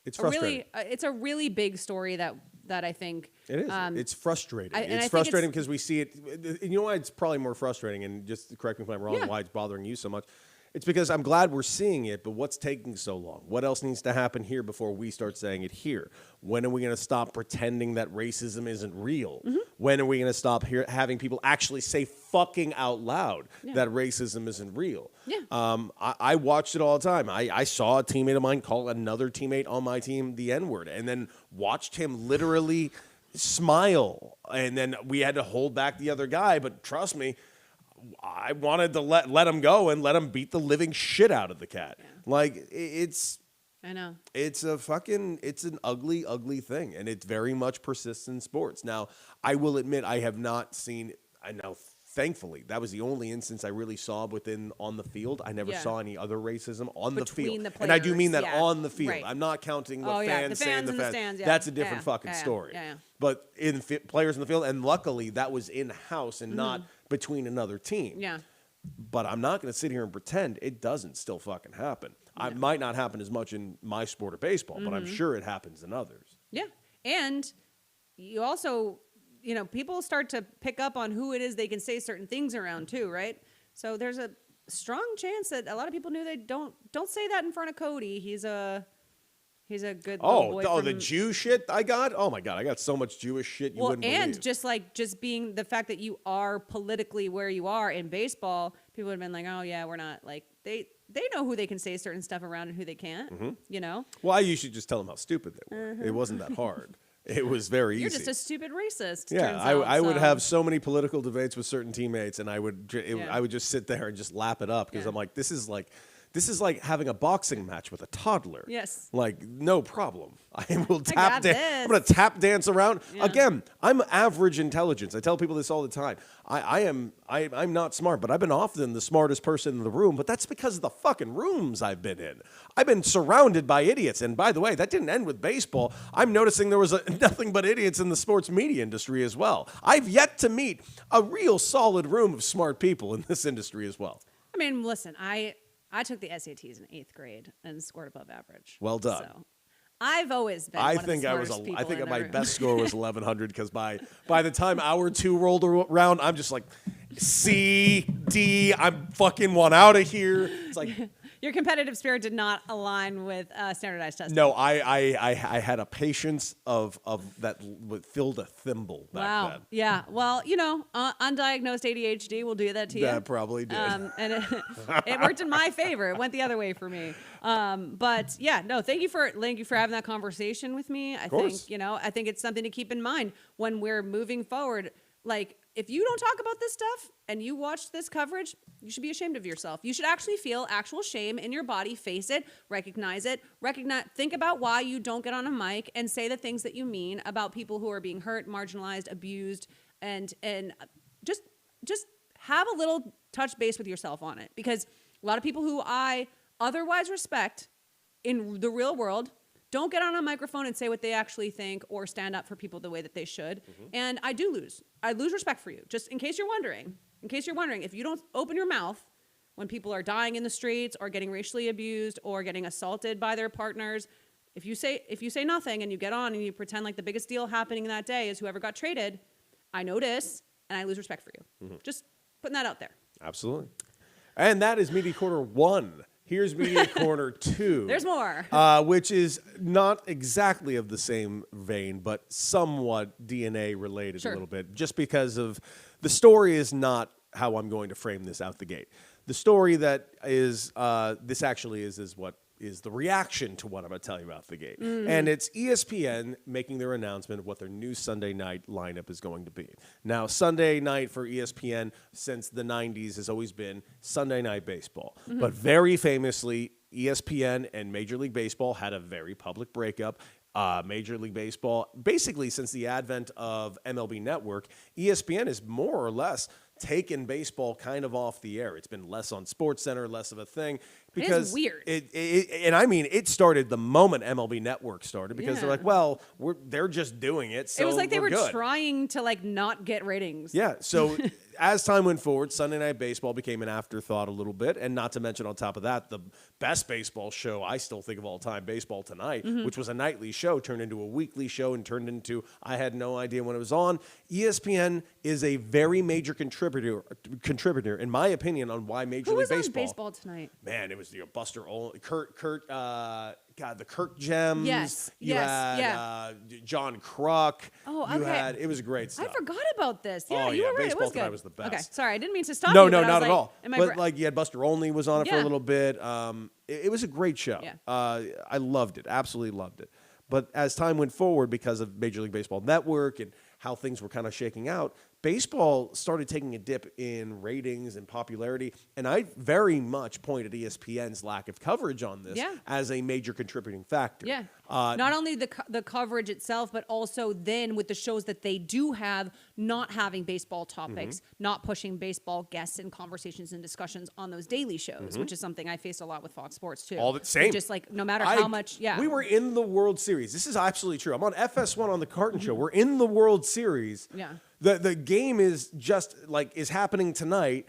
It's frustrating. it's a really big story that I think It is. It's frustrating. I It's think frustrating because we see it. You know why it's probably more frustrating, and just correct me if I'm wrong, Yeah. why it's bothering you so much. It's because I'm glad we're seeing it, but what's taking so long? What else needs to happen here before we start saying it here? When are we going to stop pretending that racism isn't real? Mm-hmm. When are we going to stop having people actually say fucking out loud that racism isn't real? Yeah. I watched it all the time. I saw a teammate of mine call another teammate on my team the N-word, and then watched him literally smile. And then we had to hold back the other guy, but trust me, I wanted to let him go and let him beat the living shit out of the cat. Yeah. Like it's I know. it's an ugly, ugly thing, and it very much persists in sports. Now, I will admit I have not seen. I know, thankfully, that was the only instance I really saw on the field. I never Yeah. saw any other racism on the Between field, the and I do mean players, that yeah. on the field. Right. I'm not counting what Oh, yeah, fans the say in fans the in the fans. stands, yeah. That's a different Yeah. fucking Yeah. story. Yeah. But players in the field, and luckily that was in house and not between another team. Yeah. But I'm not going to sit here and pretend it doesn't still fucking happen. It might not happen as much in my sport of baseball, but I'm sure it happens in others. Yeah. And you also, people start to pick up on who it is they can say certain things around too, right? So there's a strong chance that a lot of people knew they don't say that in front of Cody. He's a good little boy the from- Jew shit I got? Oh my God, I got so much Jewish shit you wouldn't and believe. just being the fact that you are politically where you are in baseball, people would have been like, oh yeah, we're not like they know who they can say certain stuff around and who they can't, Well, I usually just tell them how stupid they were. It wasn't that hard. It was very You're easy. just a stupid racist. Yeah, turns I out, would so- have so many political debates with certain teammates, and I would Yeah. I would just sit there and just lap it up because Yeah. I'm like, this is like having a boxing match with a toddler. Yes. Like, no problem. I will got tap dance. this. I'm going to tap dance around. Yeah. Again, I'm average intelligence. I tell people this all the time. I'm not smart, but I've been often the smartest person in the room, but that's because of the fucking rooms I've been in. I've been surrounded by idiots. And by the way, that didn't end with baseball. I'm noticing there was nothing but idiots in the sports media industry as well. I've yet to meet a real solid room of smart people in this industry as well. I mean, listen, I took the SATs in 8th grade and scored above average. Well done. So I've always been. I one think of I the was. smartest people I think in my the room. best score was 1100 because by the time hour 2 rolled around, I'm just like C D. I'm fucking one out of here. It's like Your competitive spirit did not align with standardized testing. no. I had a patience of that filled a thimble back Wow. then. Yeah. Well, undiagnosed ADHD will do that to you. That probably did. And it worked in my favor. It went the other way for me. But yeah, no, thank you for having that conversation with me. I course. think, I think it's something to keep in mind when we're moving forward. Like, if you don't talk about this stuff and you watch this coverage, you should be ashamed of yourself. You should actually feel actual shame in your body, face it, recognize it, think about why you don't get on a mic and say the things that you mean about people who are being hurt, marginalized, abused, and just have a little touch base with yourself on it. Because a lot of people who I otherwise respect in the real world don't get on a microphone and say what they actually think or stand up for people the way that they should. And I lose respect for you. Just in case you're wondering, if you don't open your mouth when people are dying in the streets or getting racially abused or getting assaulted by their partners, if you say nothing and you get on and you pretend like the biggest deal happening that day is whoever got traded, I notice and I lose respect for you. Just putting that out there. Absolutely. And that is Media Corner 1. Here's Media Corner 2. There's more. Which is not exactly of the same vein, but somewhat DNA related Sure. a little bit, just because of the story is not how I'm going to frame this out the gate. The story that is, this actually is what is the reaction to what I'm going to tell you about the game. And it's ESPN making their announcement of what their new Sunday night lineup is going to be. Now, Sunday night for ESPN since the 90s has always been Sunday Night Baseball. But very famously, ESPN and Major League Baseball had a very public breakup. Major League Baseball, basically since the advent of MLB Network, ESPN is more or less taken baseball kind of off the air. It's been less on SportsCenter, less of a thing. Because it is weird. And I mean, it started the moment MLB Network started because they're Yeah. like, well, they're just doing it. So It was like they were good. trying to like not get ratings. Yeah. So as time went forward, Sunday Night Baseball became an afterthought a little bit. And not to mention, on top of that, the best baseball show I still think of all time, Baseball Tonight, which was a nightly show, turned into a weekly show and turned into, I had no idea when it was on. ESPN is a very major contributor, in my opinion, on why Major Who League was on Baseball. Baseball Tonight? Man, it was Buster Olney, the Kirk Gems. Yes, You yes, had yeah. John Kruk. Oh, You okay. had, it was great stuff. I forgot about this. Yeah, Oh, you yeah, were right. Baseball it was Tonight good. was the best. Okay, sorry, I didn't mean to stop No, you. no, but I not was at like, all. am I But br- like you had Buster Olney was on it for a Yeah. little bit. It was a great show. Yeah. I loved it. Absolutely loved it. But as time went forward, because of Major League Baseball Network and how things were kind of shaking out, baseball started taking a dip in ratings and popularity. And I very much pointed ESPN's lack of coverage on this Yeah. as a major contributing factor. Yeah. Not only the coverage itself, but also then with the shows that they do have, not having baseball topics, not pushing baseball guests and conversations and discussions on those daily shows, which is something I faced a lot with Fox Sports too. All the same. Just like no matter how much, We were in the World Series. This is absolutely true. I'm on FS1 on the Carton Show. We're in the World Series. Yeah. The game is just like is happening tonight,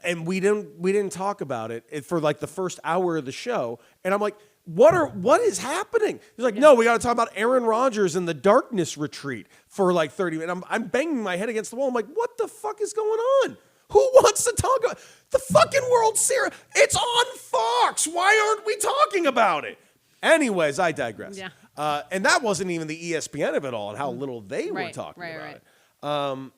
and we didn't talk about it for like the first hour of the show. And I'm like, what is happening? He's like, no, we got to talk about Aaron Rodgers and the darkness retreat for like 30 minutes. I'm banging my head against the wall. I'm like, what the fuck is going on? Who wants to talk about the fucking World Series? It's on Fox. Why aren't we talking about it? Anyways, I digress. Yeah. And that wasn't even the ESPN of it all and how little they were Right, talking right, about right. it.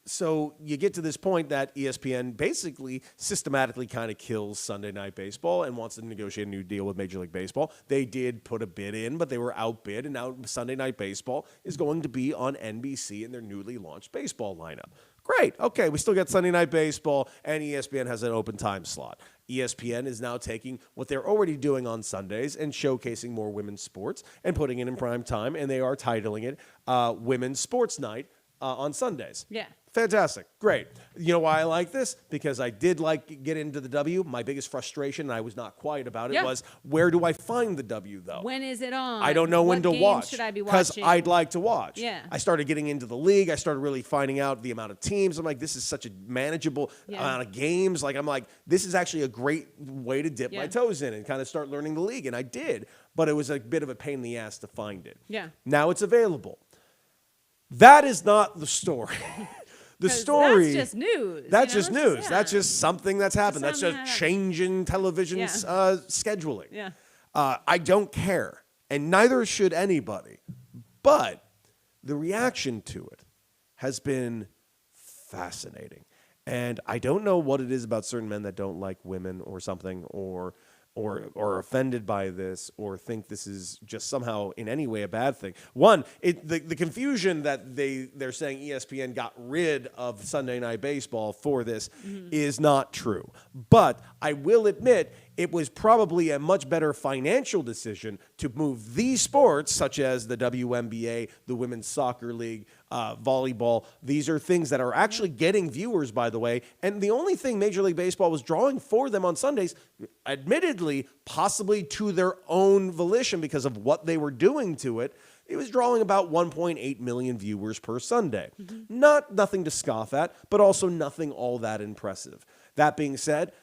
So you get to this point that ESPN basically systematically kind of kills Sunday Night Baseball and wants to negotiate a new deal with Major League Baseball. They did put a bid in, but they were outbid, and now Sunday Night Baseball is going to be on NBC in their newly launched baseball lineup. Great. Okay, we still got Sunday Night Baseball, and ESPN has an open time slot. ESPN is now taking what they're already doing on Sundays and showcasing more women's sports and putting it in prime time, and they are titling it Women's Sports Night on Sundays. Yeah. Fantastic. Great. You know why I like this? Because I did like get into the W. My biggest frustration, and I was not quiet about it, Yeah. was where do I find the W, though? When is it on? I don't know when What to games watch. should I be Because watching? I'd like to watch. Yeah. I started getting into the league. I started really finding out the amount of teams. I'm like, this is such a manageable Yeah. amount of games. Like, I'm like, this is actually a great way to dip my Yeah. toes in and kind of start learning the league. And I did. But it was a bit of a pain in the ass to find it. Yeah. Now it's available. That is not the story. The 'Cause story. That's just news. That's you just know? news. That's just something that's happened. That's something just that change in television Yeah. scheduling. Yeah. I don't care, and neither should anybody. But the reaction to it has been fascinating. And I don't know what it is about certain men that don't like women or something, or are offended by this, or think this is just somehow in any way a bad thing. One, the confusion that they're saying ESPN got rid of Sunday Night Baseball for this is not true. But I will admit it was probably a much better financial decision to move these sports, such as the WNBA, the Women's Soccer League, volleyball. These are things that are actually getting viewers, by the way. And the only thing Major League Baseball was drawing for them on Sundays, admittedly, possibly to their own volition because of what they were doing to it, it was drawing about 1.8 million viewers per Sunday. Nothing to scoff at, but also nothing all that impressive. That being said,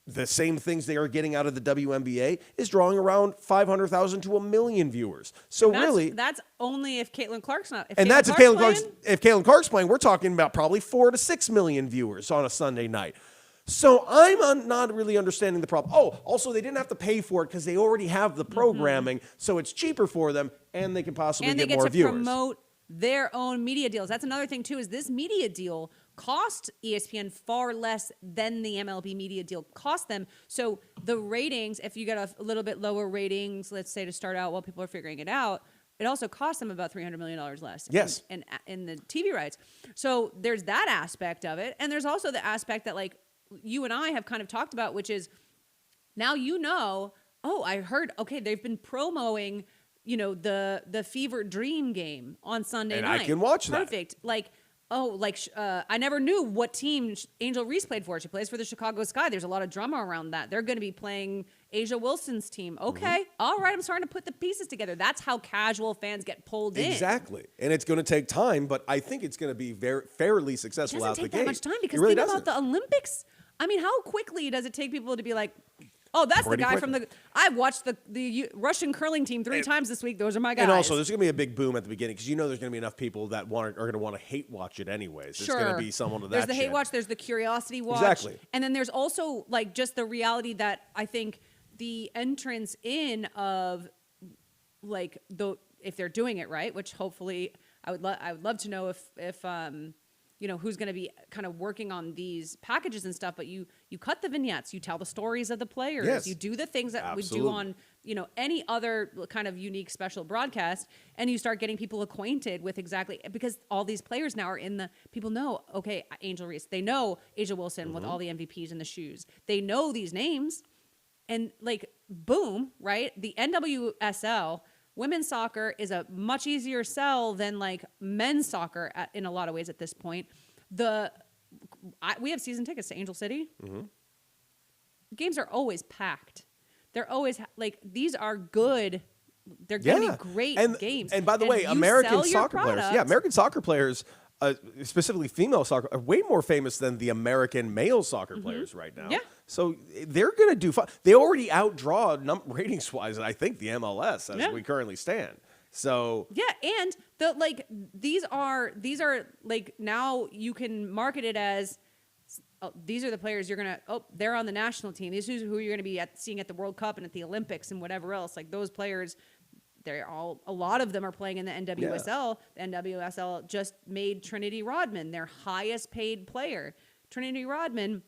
the same things they are getting out of the WNBA is drawing around 500,000 to 1 million viewers. So really, That's only if Caitlin Clark's not. and that's if Caitlin Clark's playing, we're talking about probably 4 to 6 million viewers on a Sunday night. So I'm not really understanding the problem. Oh, also they didn't have to pay for it because they already have the programming, so it's cheaper for them, and they can possibly and they get get more to viewers. promote their own media deals. That's another thing too. Is this media deal cost ESPN far less than the MLB media deal cost them. So the ratings, if you get a little bit lower ratings, let's say to start out while people are figuring it out, it also costs them about $300 million less Yes. in the TV rights. So there's that aspect of it. And there's also the aspect that like you and I have kind of talked about, which is now I heard, okay, they've been promoting, the Fever Dream game on Sunday night. And I can watch that. Perfect. Like, I never knew what team Angel Reese played for. She plays for the Chicago Sky. There's a lot of drama around that. They're going to be playing Asia Wilson's team. Okay. All right. I'm starting to put the pieces together. That's how casual fans get pulled in. Exactly. And it's going to take time, but I think it's going to be fairly successful out the gate. It doesn't take that much time because it really think doesn't. about the Olympics. I mean, how quickly does it take people to be like, oh, that's Pretty the guy quickly. from I've watched the Russian curling team 3 times this week. Those are my guys. And also, there's going to be a big boom at the beginning because there's going to be enough people that are going to want to hate watch it anyways. Sure. It's going to be someone of that There's the hate shit. watch. There's the curiosity watch. Exactly. And then there's also like just the reality that I think the entrance in of like if they're doing it right, which hopefully I would love to know if who's going to be kind of working on these packages and stuff, but you cut the vignettes, you tell the stories of the players, Yes. you do the things that Absolutely. we do on, any other kind of unique special broadcast, and you start getting people acquainted with exactly, because all these players now are people know, okay, Angel Reese, they know Asia Wilson with all the MVPs and the shoes. They know these names, and like, boom, right? The NWSL, women's soccer is a much easier sell than like men's soccer in a lot of ways at this point. We have season tickets to Angel City. Mm-hmm. Games are always packed. They're always these are good. They're going to be great games. And by the way, you American sell your soccer players, product. American soccer players, specifically female soccer, are way more famous than the American male soccer players right now. Yeah. So they're going to do fine. They already outdraw ratings-wise, I think, the MLS as we currently stand. So yeah, and these are like now you can market it as these are the players you're gonna they're on the national team. These are who you're gonna be seeing at the World Cup and at the Olympics and whatever else. Like those players, a lot of them are playing in the NWSL. The NWSL just made Trinity Rodman their highest paid player. Trinity Rodman,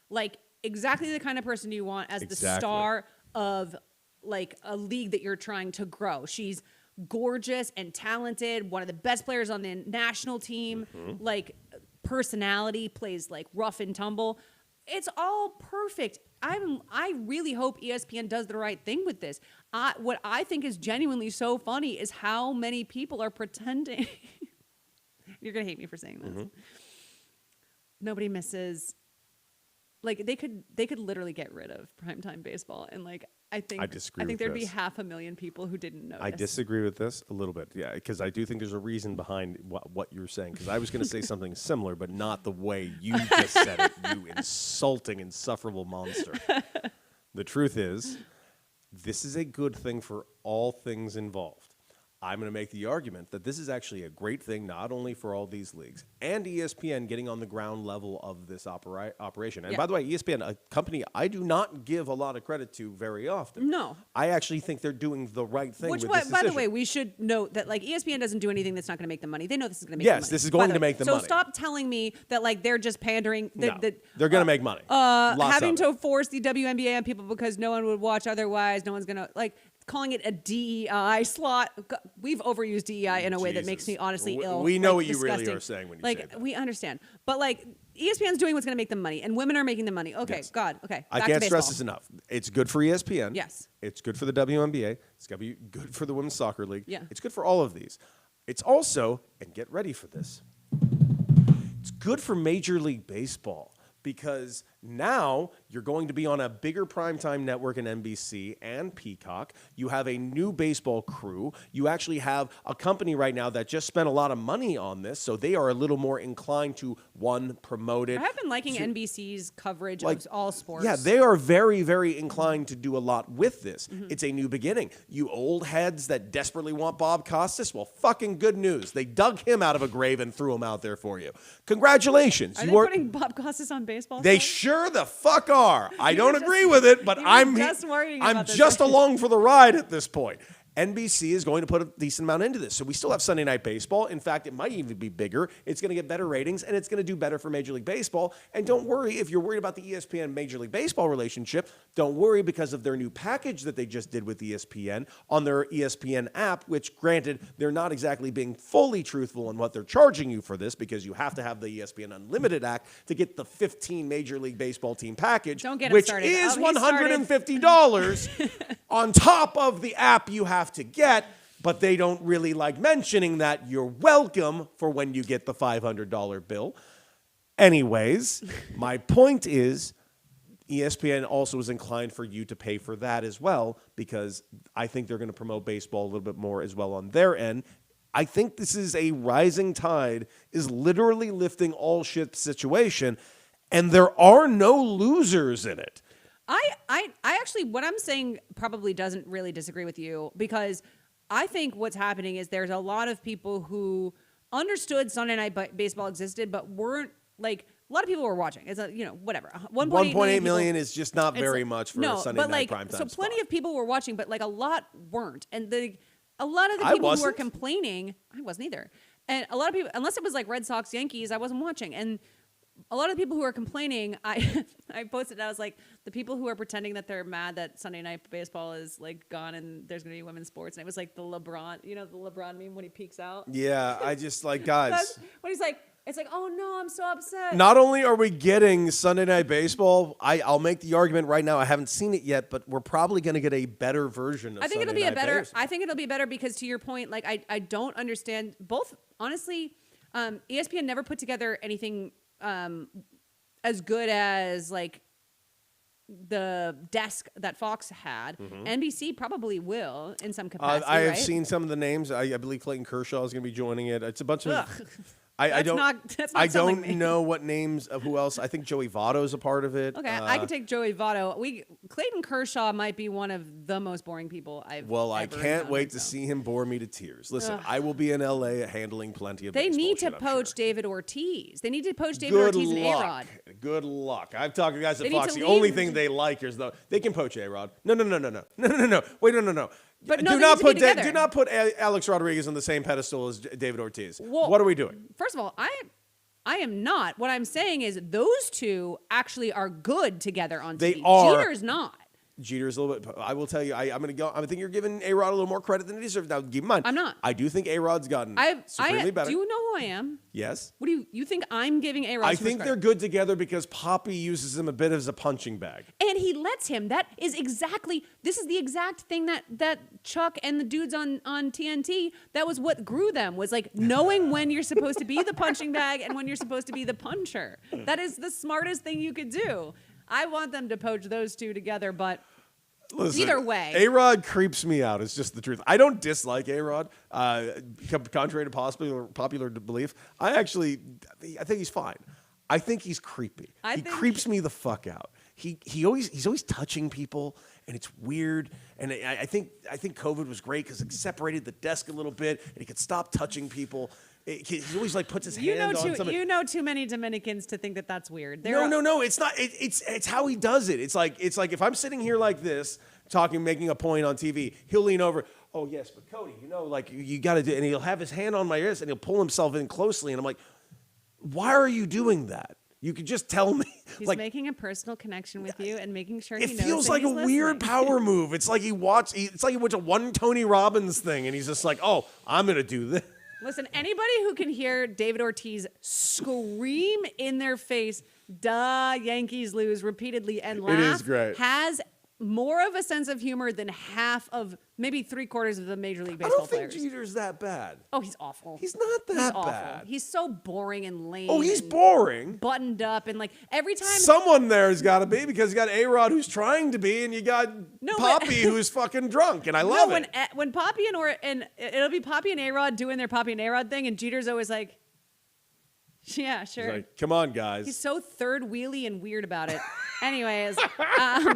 like exactly the kind of person you want as the star of like a league that you're trying to grow. She's gorgeous and talented, one of the best players on the national team, like personality, plays like rough and tumble. It's all perfect. I really hope ESPN does the right thing with this. What I think is genuinely so funny is how many people are pretending. You're going to hate me for saying this. Nobody misses. Like they could literally get rid of primetime baseball, and like I think disagree with there'd be this. 500,000 people who didn't notice. I disagree with this a little bit, yeah, because I do think there's a reason behind what you're saying. Because I was going to say something similar, but not the way you just said it, you insulting, insufferable monster. The truth is, this is a good thing for all things involved. I'm going to make the argument that this is actually a great thing, not only for all these leagues and ESPN getting on the ground level of this operation. And by the way, ESPN, a company I do not give a lot of credit to very often. No. I actually think they're doing the right thing with this By the decision. way, we should note that like ESPN doesn't do anything that's not going to make them money. They know this is going to make them money. Yes, this is going to make them so money. So stop telling me that like they're just pandering. No, they're going to make money. Having to force the WNBA on people because no one would watch otherwise. No one's going to like. Calling it a DEI slot. We've overused DEI in a way that makes me honestly ill. We know like, what you disgusting. really are saying when you like, say that. We understand. But like ESPN's doing what's going to make them money, and women are making them money. Okay, Yes. God. Okay, I back can't to stress baseball. this enough. It's good for ESPN. Yes. It's good for the WNBA. It's going to be good for the Women's Soccer League. Yeah. It's good for all of these. It's also, and get ready for this, it's good for Major League Baseball. Because now you're going to be on a bigger primetime network in NBC and Peacock. You have a new baseball crew. You actually have a company right now that just spent a lot of money on this, so they are a little more inclined to, one, promote it. I have been liking NBC's coverage of all sports. Yeah, they are very, very inclined to do a lot with this. It's a new beginning. You old heads that desperately want Bob Costas, well, fucking good news. They dug him out of a grave and threw him out there for you. Congratulations. Are they putting Bob Costas on baseball? They still? sure the fuck are. I don't agree with it, but you were I'm just worrying I'm about this. just along for the ride at this point. NBC is going to put a decent amount into this. So we still have Sunday Night Baseball. In fact, it might even be bigger. It's going to get better ratings, and it's going to do better for Major League Baseball. And don't worry, if you're worried about the ESPN Major League Baseball relationship, don't worry, because of their new package that they just did with ESPN on their ESPN app, which, granted, they're not exactly being fully truthful in what they're charging you for this, because you have to have the ESPN Unlimited act to get the 15 Major League Baseball team package, Don't get him which started. is Oh, he started. $150 on top of the app you have to get. But they don't really like mentioning that you're welcome for when you get the $500 bill. Anyways, my point is ESPN also is inclined for you to pay for that as well, because I think they're going to promote baseball a little bit more as well on their end. I think this is a rising tide, is literally lifting all ships situation, and there are no losers in it. I actually, what I'm saying probably doesn't really disagree with you, because I think what's happening is there's a lot of people who understood Sunday Night Baseball existed, but weren't, like, a lot of people were watching. It's whatever. 1.8 million is just not very much for a no, Sunday but night like, primetime so plenty spot. of people were watching, but like a lot weren't. And a lot of the I people who were wasn't. complaining, I wasn't either. And a lot of people, unless it was like Red Sox, Yankees, I wasn't watching. And a lot of the people who are complaining, I posted, I was like, the people who are pretending that they're mad that Sunday Night Baseball is like gone and there's going to be women's sports. And it was like the LeBron, the LeBron meme when he peeks out. Yeah, I just like, guys. When he's like, it's like, oh no, I'm so upset. Not only are we getting Sunday Night Baseball, I'll make the argument right now. I haven't seen it yet, but we're probably going to get a better version of I think Sunday it'll be Night a better. Baseball. I think it'll be better because, to your point, like I don't understand both. Honestly, ESPN never put together anything as good as like the desk that Fox had. NBC probably will in some capacity. I have right? seen some of the names. I believe Clayton Kershaw is going to be joining it. It's a bunch of. Ugh. I That's don't. not I something don't me. know what names of who else. I think Joey Votto's a part of it. Okay, I could take Joey Votto. Clayton Kershaw might be one of the most boring people I've. Well, I ever can't wait to encountered, so. see him bore me to tears. Listen, I will be in LA handling plenty of. They baseball need to shit, I'm poach sure. David Ortiz. They need to poach David Good Ortiz and luck. A-Rod. Good luck. I've talked to guys They at need Fox. to The only leave- thing they like is they can poach A-Rod. No. Wait, no. But no, do they not need to be put together. do not put Alex Rodriguez on the same pedestal as David Ortiz. Well, what are we doing? First of all, I am not. What I'm saying is those two actually are good together on They TV. are. Jeter's not. Jeter's a little bit. I will tell you. I'm going to go. I think you're giving A-Rod a little more credit than he deserves. Now, keep in mind, I'm not. I do think A-Rod's gotten supremely better. Do you know who I am? Yes. What do you think I'm giving A-Rod? I too much think they're credit? good together because Poppy uses him a bit as a punching bag. And he lets him. This is the exact thing that Chuck and the dudes on TNT, that was what grew them, was like knowing when you're supposed to be the punching bag and when you're supposed to be the puncher. That is the smartest thing you could do. I want them to poach those two together, but Listen, either way. A-Rod creeps me out. It's just the truth. I don't dislike A-Rod. Contrary to popular belief, I think he's fine. I think he's creepy. He creeps me the fuck out. He's always touching people, and it's weird. And I think COVID was great because it separated the desk a little bit, and he could stop touching people. He always like puts his hand on something. You know too many Dominicans to think that that's weird. No. It's not. It's how he does it. It's like if I'm sitting here like this, making a point on TV, he'll lean over. Oh yes, but Cody, like you got to do, and he'll have his hand on my wrist, and he'll pull himself in closely, and I'm like, why are you doing that? You could just tell me. He's like, making a personal connection with you and making sure he it knows feels that like a he's weird listening. power move. It's like he watched one Tony Robbins thing, and he's just like, oh, I'm gonna do this. Listen, anybody who can hear David Ortiz scream in their face, "Duh, Yankees lose" repeatedly and laugh, is great. has more of a sense of humor than half of, maybe 3/4 of the Major League I Baseball don't think players. Jeter's that bad. Oh, he's awful. He's not that He's awful. bad. He's so boring and lame. Oh, he's and boring. buttoned up, and like every time Someone there has got to be, because you got A-Rod who's trying to be, and you got No, but- Poppy who's fucking drunk, and I love it. when Poppy and it'll be Poppy and A-Rod doing their Poppy and A-Rod thing, and Jeter's always like, yeah, sure. He's like, come on, guys. He's so third wheelie and weird about it. Anyways,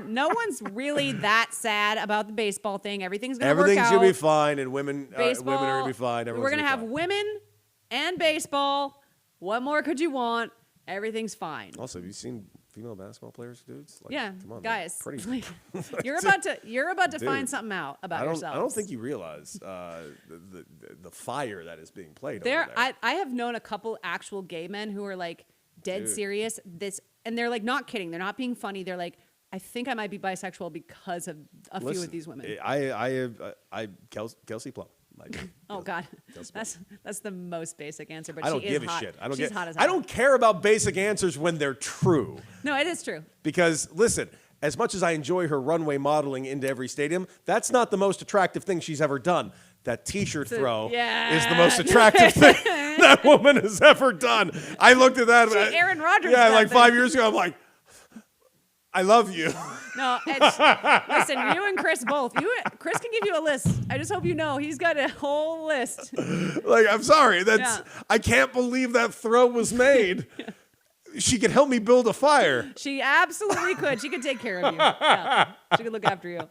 no one's really that sad about the baseball thing. Everything's gonna work out. Everything's gonna be fine, and women Baseball, are gonna be fine. We're gonna have women and baseball. What more could you want? Everything's fine. Also, have you seen female basketball players, dudes? Like, Yeah, come on, guys. pretty. Like, you're about to Dude, find something out about yourself. I don't think you realize the fire that is being played There, over there. I have known a couple actual gay men who are like dead Dude. serious. And they're like not kidding. They're not being funny. They're like, I think I might be bisexual because of a few of these women. Kelsey Plum. Like, Oh God, Kelsey that's the most basic answer. But I don't she give is a hot. shit. I don't She's give. hot as I hell. don't care about basic answers when they're true. No, it is true. Because listen, as much as I enjoy her runway modeling into every stadium, that's not the most attractive thing she's ever done. That T-shirt throw is the most attractive thing that woman has ever done. I looked at that. Aaron Rodgers. Yeah, that like thing. 5 years ago, I'm like, I love you. No, listen, you and Chris both. Chris can give you a list. I just hope you know he's got a whole list. Like, I'm sorry. Yeah. I can't believe that throw was made. She could help me build a fire. She absolutely could. She could take care of you. Yeah. She could look after you.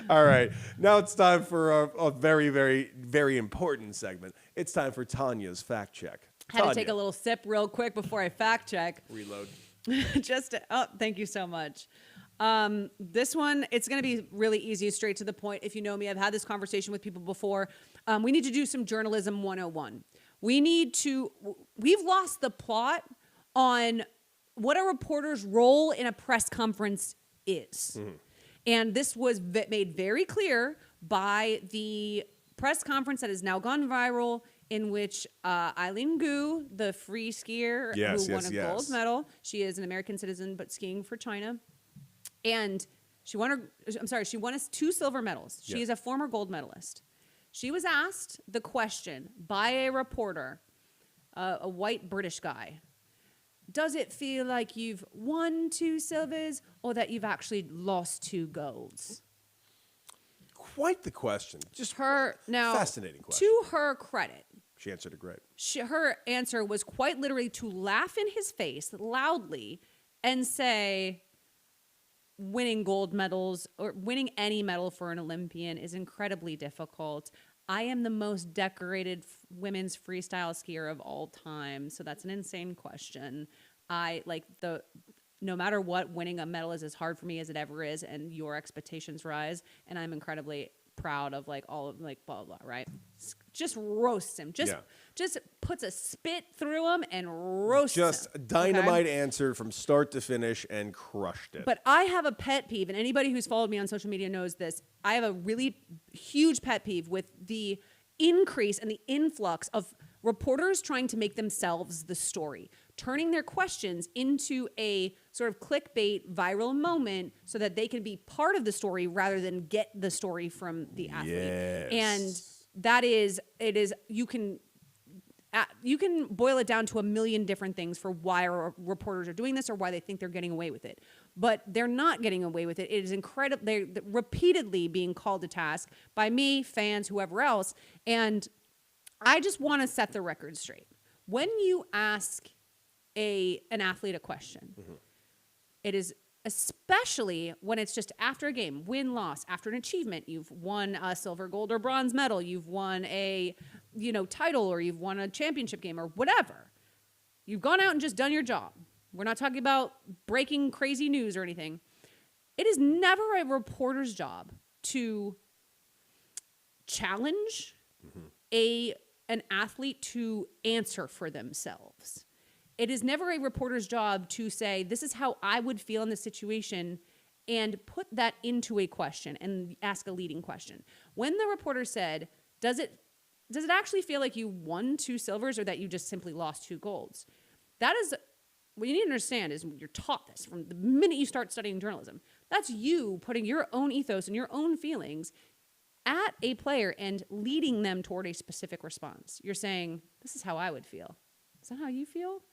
All right. Now it's time for a very, very, very important segment. It's time for Tanya's fact check. Had to Tanya. take a little sip real quick before I fact check. Reload. Thank you so much. This one, it's going to be really easy, straight to the point. If you know me, I've had this conversation with people before. We need to do some journalism 101. We've lost the plot on what a reporter's role in a press conference is. And this was made very clear by the press conference that has now gone viral, in which Eileen Gu, the free skier who won a gold medal, she is an American citizen but skiing for China, and she won 2 silver medals. She is a former gold medalist. She was asked the question by a reporter, a white British guy, does it feel like you've won 2 silvers or that you've actually lost 2 golds? Quite the question. Just Fascinating question. To her credit, She answered it great. her answer was quite literally to laugh in his face loudly and say, winning gold medals or winning any medal for an Olympian is incredibly difficult. I am the most decorated women's freestyle skier of all time. So that's an insane question. No matter what, winning a medal is as hard for me as it ever is, and your expectations rise. And I'm incredibly proud of all of blah, blah, blah, right? Just roasts him. Just puts a spit through him and roasts him. Just a dynamite answer from start to finish and crushed it. But I have a pet peeve, and anybody who's followed me on social media knows this. I have a really huge pet peeve with the increase and the influx of reporters trying to make themselves the story, turning their questions into a sort of clickbait viral moment so that they can be part of the story rather than get the story from the athlete. Yes. And that is, you can boil it down to a million different things for why reporters are doing this or why they think they're getting away with it. But they're not getting away with it. It is incredible. They're repeatedly being called to task by me, fans, whoever else. And I just want to set the record straight. When you ask an athlete a question, it is especially when it's just after a game, win, loss, after an achievement. You've won a silver, gold, or bronze medal. You've won a title, or you've won a championship game, or whatever. You've gone out and just done your job. We're not talking about breaking crazy news or anything. It is never a reporter's job to challenge an athlete to answer for themselves. It is never a reporter's job to say, this is how I would feel in this situation, and put that into a question and ask a leading question. When the reporter said, does it actually feel like you won 2 silvers or that you just simply lost 2 golds? That is, what you need to understand is you're taught this from the minute you start studying journalism. That's you putting your own ethos and your own feelings at a player and leading them toward a specific response. You're saying, this is how I would feel. Is that how you feel?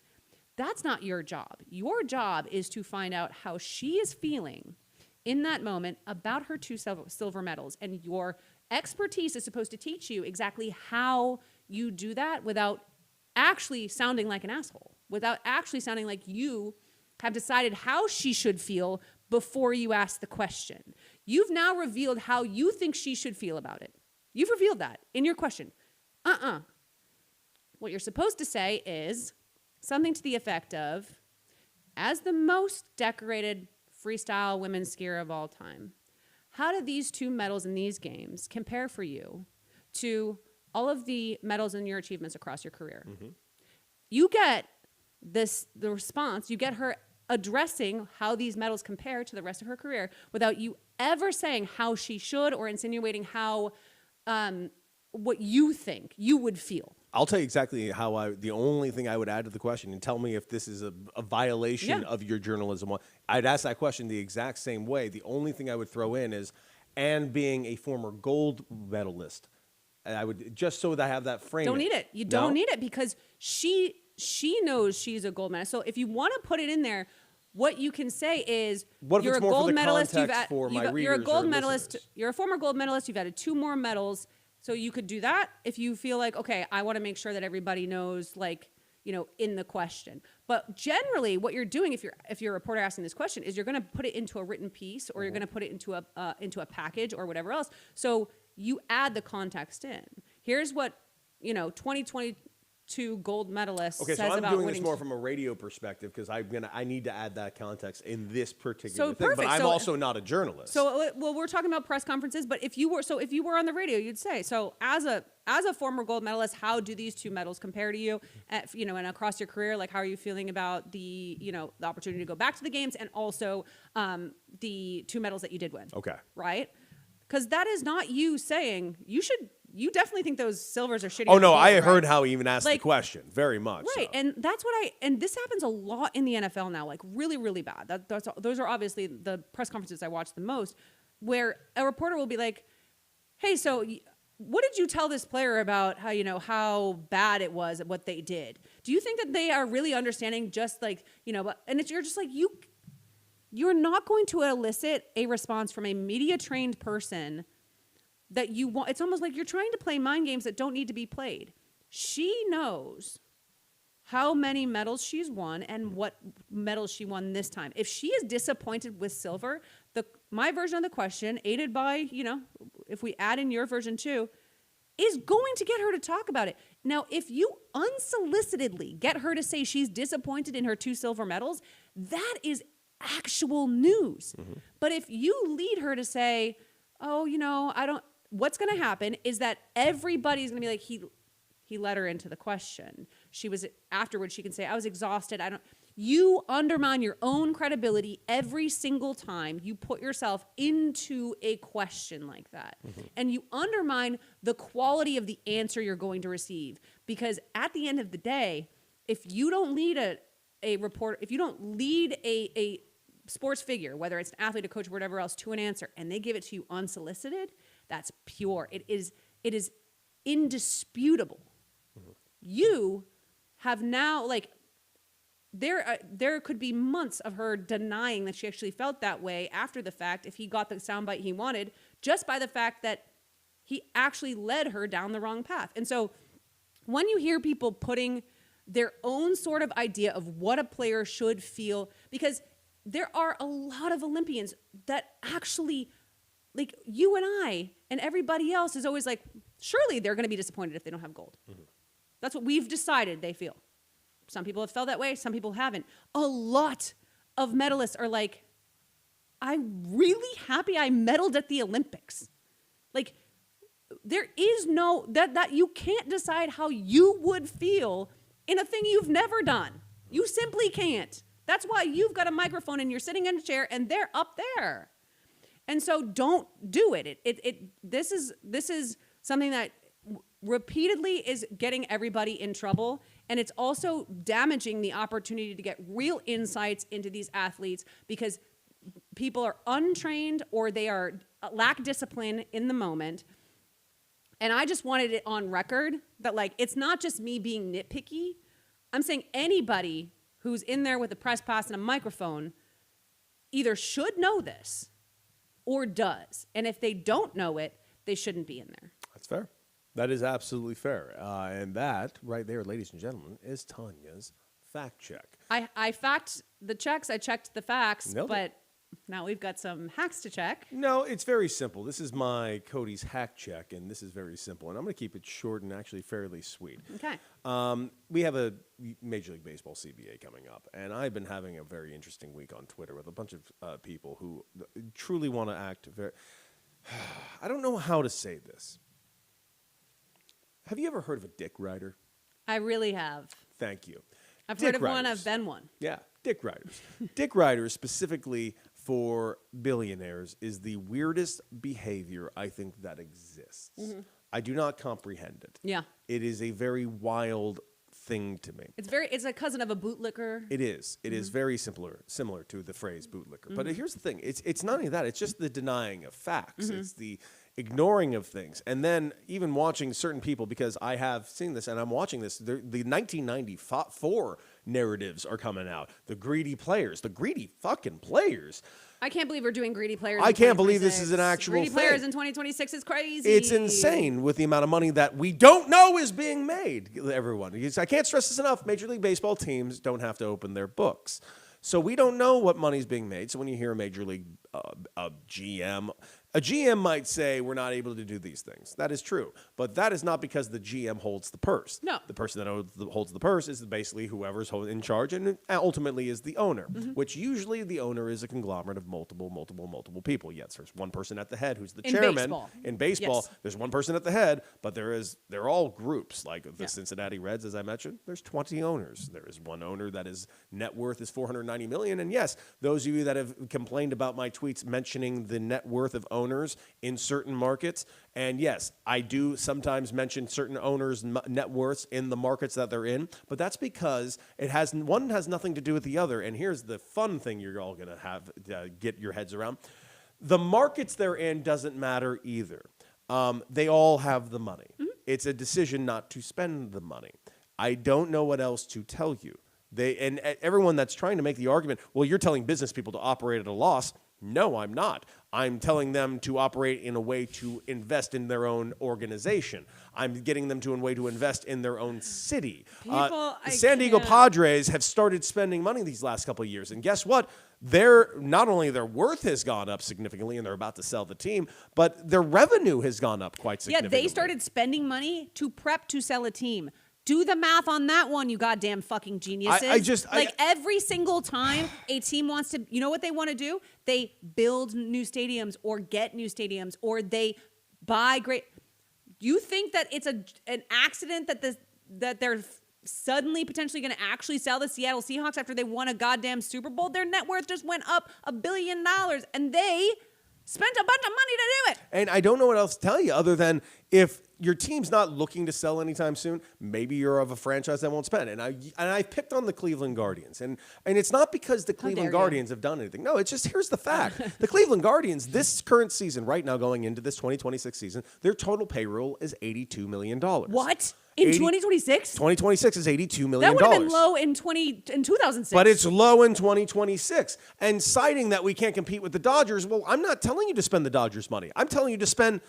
That's not your job. Your job is to find out how she is feeling in that moment about her 2 silver medals. And your expertise is supposed to teach you exactly how you do that without actually sounding like an asshole, without actually sounding like you have decided how she should feel before you ask the question. You've now revealed how you think she should feel about it. You've revealed that in your question. What you're supposed to say is something to the effect of, as the most decorated freestyle women's skier of all time, how do these 2 medals in these games compare for you to all of the medals and your achievements across your career? You get the response, you get her addressing how these medals compare to the rest of her career without you ever saying how she should or insinuating how what you think you would feel. I'll tell you exactly the only thing I would add to the question, and tell me if this is a violation of your journalism. I'd ask that question the exact same way. The only thing I would throw in is, and being a former gold medalist. And I would, just so that I have that frame. Don't need it. You don't need it because she knows she's a gold medalist. So if you want to put it in there, what you can say is, what if you're it's a more gold for the medalist. context for my readers You're a gold or medalist. listeners? You're a former gold medalist. You've added 2 more medals. So you could do that if you feel like, okay, I want to make sure that everybody knows, like, you know, in the question. But generally, what you're doing if you're a reporter asking this question is you're going to put it into a written piece, or you're going to put it into a package or whatever else. So you add the context in. Here's what 2022 gold medalist Okay, says so I'm about doing winning. this more from a radio perspective because I need to add that context in this particular So thing. But perfect. I'm So- also not a journalist. So, well, we're talking about press conferences, but if you were on the radio, you'd say, so as a former gold medalist, how do these 2 medals compare to you, and across your career? Like, how are you feeling about the opportunity to go back to the games, and also the 2 medals that you did win? Okay. Right? Because that is not you saying you definitely think those silvers are shitty. Oh on no, the I gold, heard right? how he even asked the Like- question. Very much. Right, so. and that's and this happens a lot in the NFL now, like really, really bad. Those are obviously the press conferences I watch the most, where a reporter will be like, "Hey, so what did you tell this player about how bad it was at what they did? Do you think that they are really understanding just like and you're just like you're not going to elicit a response from a media trained person that you want. It's almost like you're trying to play mind games that don't need to be played. She knows how many medals she's won and what medals she won this time. If she is disappointed with silver, my version of the question, aided by, if we add in your version too, is going to get her to talk about it. Now, if you unsolicitedly get her to say she's disappointed in her 2 silver medals, that is actual news. But if you lead her to say, oh, what's going to happen is that everybody's going to be like, he let her into the question. Afterwards, she can say, I was exhausted. You undermine your own credibility every single time you put yourself into a question like that. And you undermine the quality of the answer you're going to receive. Because at the end of the day, if you don't lead a report, if you don't lead a sports figure, whether it's an athlete, a coach, or whatever else, to an answer, and they give it to you unsolicited, that's pure. It is indisputable. You have now, like, there could be months of her denying that she actually felt that way after the fact if he got the soundbite he wanted, just by the fact that he actually led her down the wrong path. And so when you hear people putting their own sort of idea of what a player should feel, because there are a lot of Olympians that actually, like you and I and everybody else is always like, surely they're going to be disappointed if they don't have gold. That's what we've decided they feel. Some people have felt that way. Some people haven't. A lot of medalists are like, I'm really happy I medaled at the Olympics. Like, there is no, that you can't decide how you would feel in a thing you've never done. You simply can't. That's why you've got a microphone and you're sitting in a chair and they're up there. And so don't do it. This is something that repeatedly is getting everybody in trouble, and it's also damaging the opportunity to get real insights into these athletes because people are untrained or they are lack discipline in the moment. And I just wanted it on record that, like, it's not just me being nitpicky. I'm saying anybody who's in there with a press pass and a microphone either should know this or does. And if they don't know it, they shouldn't be in there. That's fair. That is absolutely fair. And that right there, ladies and gentlemen, is Tanya's fact check. I fact the checks. I checked the facts, Nailed it. but Now we've got some hacks to check. No, it's very simple. This is my Cody's hack check, and this is very simple. And I'm going to keep it short and actually fairly sweet. Okay. We have a Major League Baseball CBA coming up, and I've been having a very interesting week on Twitter with a bunch of people who truly want to act very. I don't know how to say this. Have you ever heard of a dick rider? I really have. Thank you. I've Dick heard of one. riders. I've been one. Yeah, dick riders. Dick riders, specifically for billionaires, is the weirdest behavior I think that exists. I do not comprehend it. Yeah. It is a very wild thing to me. It's a cousin of a bootlicker. It is. It is very similar to the phrase bootlicker. But here's the thing. It's not only that. It's just the denying of facts. It's the ignoring of things. And then even watching certain people, because I have seen this and I'm watching this, the 1994 narratives are coming out. The greedy players, the greedy fucking players. I can't believe we're doing greedy players. I in can't believe this 2026. is an actual greedy thing. players in 2026 is crazy. It's insane with the amount of money that we don't know is being made, everyone. Because I can't stress this enough. Major League Baseball teams don't have to open their books. So we don't know what money's being made. So when you hear a Major League GM, a GM might say we're not able to do these things. That is true. But that is not because the GM holds the purse. No. The person that holds the purse is basically whoever's in charge and ultimately is the owner, which usually the owner is a conglomerate of multiple people. Yes, there's one person at the head who's the chairman. Baseball. In baseball, Yes. there's one person at the head, but they're all groups. Like the Cincinnati Reds, as I mentioned, there's 20 owners. There is one owner that his net worth is $490 million. And yes, those of you that have complained about my tweets mentioning the net worth of owners in certain markets, and yes, I do sometimes mention certain owners' net worths in the markets that they're in, but that's because one has nothing to do with the other. And here's the fun thing you're all going to have get your heads around. The markets they're in doesn't matter either. They all have the money. It's a decision not to spend the money. I don't know what else to tell you. And everyone that's trying to make the argument, well, you're telling business people to operate at a loss. No, I'm not. I'm telling them to operate in a way to invest in their own organization. I'm getting them to a way to invest in their own city. The San Diego Padres have started spending money these last couple of years. And guess what? Not only their worth has gone up significantly and they're about to sell the team, but their revenue has gone up quite significantly. Yeah, they started spending money to prep to sell a team. Do the math on that one, you goddamn fucking geniuses. Every single time a team wants to, you know what they want to do? They build new stadiums or get new stadiums or they buy great. You think that it's an accident that they're suddenly potentially going to actually sell the Seattle Seahawks after they won a goddamn Super Bowl? Their net worth just went up $1 billion and they spent a bunch of money to do it. And I don't know what else to tell you other than if your team's not looking to sell anytime soon, maybe you're of a franchise that won't spend. And I picked on the Cleveland Guardians. And it's not because the Cleveland Guardians have done anything. No, it's just here's the fact. The Cleveland Guardians, this current season, right now going into this 2026 season, their total payroll is $82 million. What? In 2026? 2026 is $82 million. That would have been low in 2006. But it's low in 2026. And citing that we can't compete with the Dodgers, well, I'm not telling you to spend the Dodgers' money. I'm telling you to spend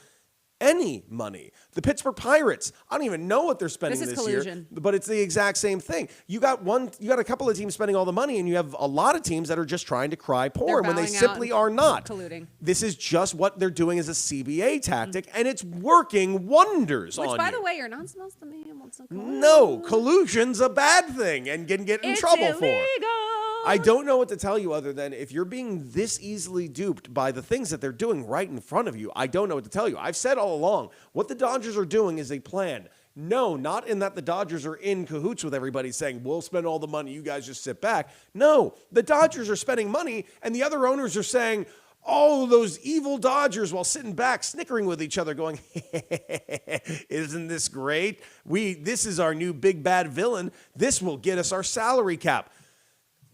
any money. The Pittsburgh Pirates, I don't even know what they're spending this year, but it's the exact same thing. You got a couple of teams spending all the money, and you have a lot of teams that are just trying to cry poor when they simply are not. Colluding. This is just what they're doing as a CBA tactic, and it's working wonders on you. Which, by the way, you're not supposed to be able to collude. No, collusion's a bad thing and can get in trouble for. I don't know what to tell you other than if you're being this easily duped by the things that they're doing right in front of you, I don't know what to tell you. I've said all along, what the Dodgers are doing is a plan. No, not in that the Dodgers are in cahoots with everybody saying, we'll spend all the money, you guys just sit back. No, the Dodgers are spending money and the other owners are saying, oh, those evil Dodgers, while sitting back, snickering with each other, going, isn't this great? This is our new big bad villain. This will get us our salary cap.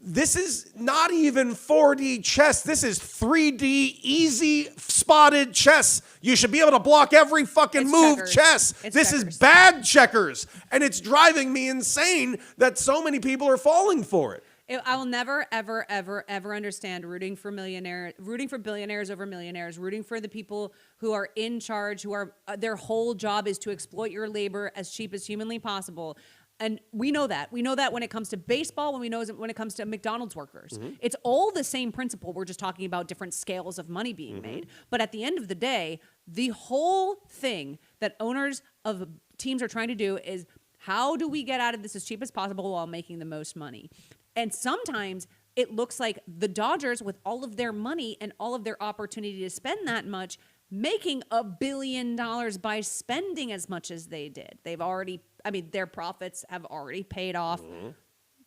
This is not even 4D chess. This is 3D easy spotted chess. You should be able to block every fucking move chess. This is bad checkers. And it's driving me insane that so many people are falling for it. I will never, ever, ever, ever understand rooting for billionaires over millionaires, rooting for the people who are in charge, who are their whole job is to exploit your labor as cheap as humanly possible. And we know that. We know that when it comes to baseball, when it comes to McDonald's workers. It's all the same principle. We're just talking about different scales of money being made. But at the end of the day, the whole thing that owners of teams are trying to do is, how do we get out of this as cheap as possible while making the most money? And sometimes it looks like the Dodgers, with all of their money and all of their opportunity to spend that much, making $1 billion by spending as much as they did. Their profits have already paid off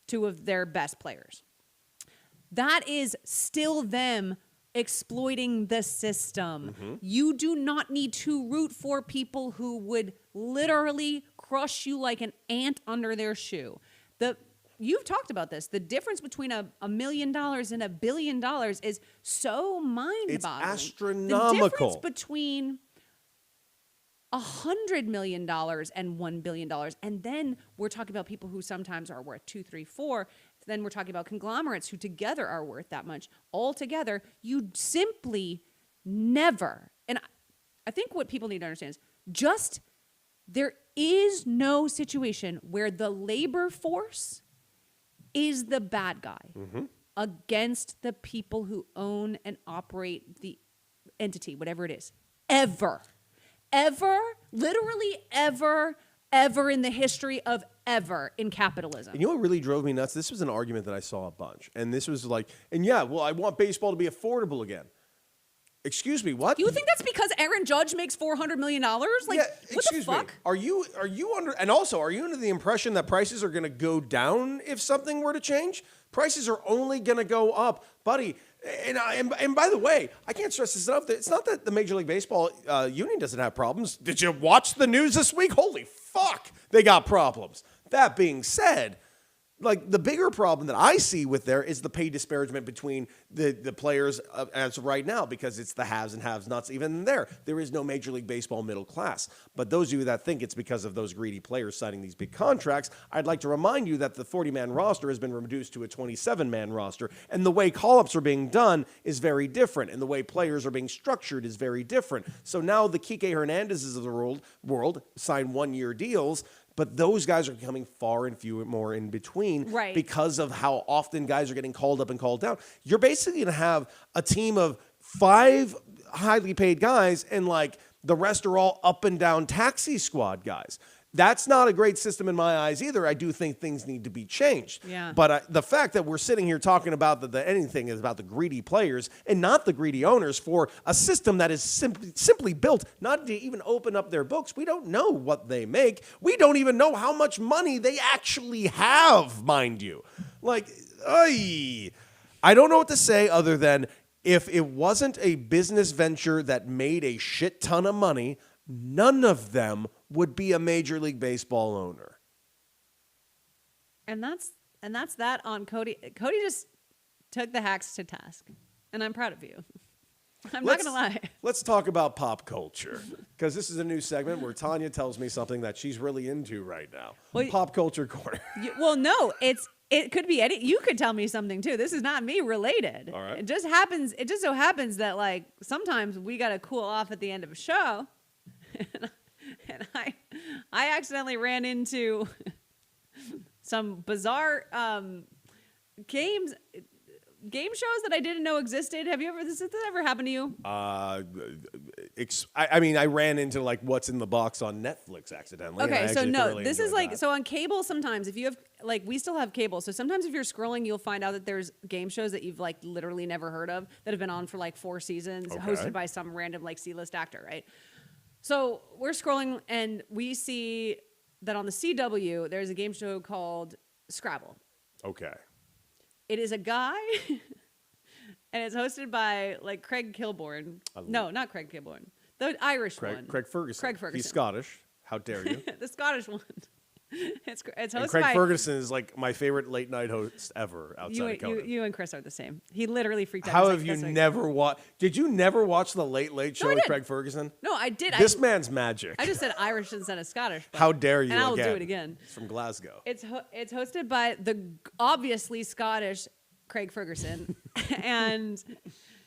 two of their best players. That is still them exploiting the system. You do not need to root for people who would literally crush you like an ant under their shoe. You've talked about this. The difference between $1 million and $1 billion is so mind-boggling. It's astronomical. The difference between $100 million and $1 billion, and then we're talking about people who sometimes are worth 2, 3, 4. Then we're talking about conglomerates who together are worth that much. Altogether, you simply never. And I think what people need to understand is there is no situation where the labor force is the bad guy against the people who own and operate the entity, whatever it is. Ever, literally ever in the history of ever in capitalism. And you know what really drove me nuts? This was an argument that I saw a bunch. And this was like, I want baseball to be affordable again. Excuse me, what? You think that's because Aaron Judge makes $400 million? Like, yeah, what the fuck? Me. Are you under the impression that prices are going to go down if something were to change? Prices are only going to go up, buddy. And by the way, I can't stress this enough. It's not that the Major League Baseball union doesn't have problems. Did you watch the news this week? Holy fuck, they got problems. That being said, like, the bigger problem that I see with there is the pay disparagement between the players as of right now, because it's the haves and have-nots. Even there is no Major League Baseball middle class. But those of you that think it's because of those greedy players signing these big contracts, I'd like to remind you that the 40-man roster has been reduced to a 27-man roster, and the way call-ups are being done is very different, and the way players are being structured is very different. So now the Kike Hernandezes of the world sign one-year deals, but those guys are becoming far and few more in between, right, because of how often guys are getting called up and called down. You're basically going to have a team of 5 highly paid guys, and like the rest are all up and down taxi squad guys. That's not a great system in my eyes either. I do think things need to be changed. Yeah. But the fact that we're sitting here talking about that anything is about the greedy players and not the greedy owners for a system that is simply built not to even open up their books. We don't know what they make. We don't even know how much money they actually have, mind you. Like, I don't know what to say other than, if it wasn't a business venture that made a shit ton of money, none of them would be a Major League Baseball owner. And that's that on Cody. Cody just took the hacks to task, and I'm proud of you. I'm not going to lie. Let's talk about pop culture, because this is a new segment where Tanya tells me something that she's really into right now. Well, Pop Culture Corner. No, it could be Eddie. You could tell me something too. This is not me related. All right. It just so happens that, like, sometimes we got to cool off at the end of a show. And I accidentally ran into some bizarre game shows that I didn't know existed. Has this ever happened to you? I ran into like What's in the Box on Netflix accidentally. Okay, so no, this is like, so on cable sometimes, if you have, like, we still have cable, so sometimes if you're scrolling, you'll find out that there's game shows that you've like literally never heard of that have been on for like 4 seasons, hosted by some random like C-list actor, right? So we're scrolling and we see that on the CW, there's a game show called Scrabble. Okay. It is a guy, and it's hosted by like Craig Kilborn. No, not Craig Kilborn. The Irish one. Craig Ferguson. Craig Ferguson. He's Scottish. How dare you? The Scottish one. It's hosted and Craig by Ferguson is like my favorite late night host ever outside of Conan. You and Chris are the same. He literally freaked out. How have you never watched? Did you never watch the Late Late Show with Craig Ferguson? No, I did. This man's magic. I just said Irish instead of Scottish. How dare you? And I'll do it again. It's from Glasgow. It's hosted by the obviously Scottish Craig Ferguson, and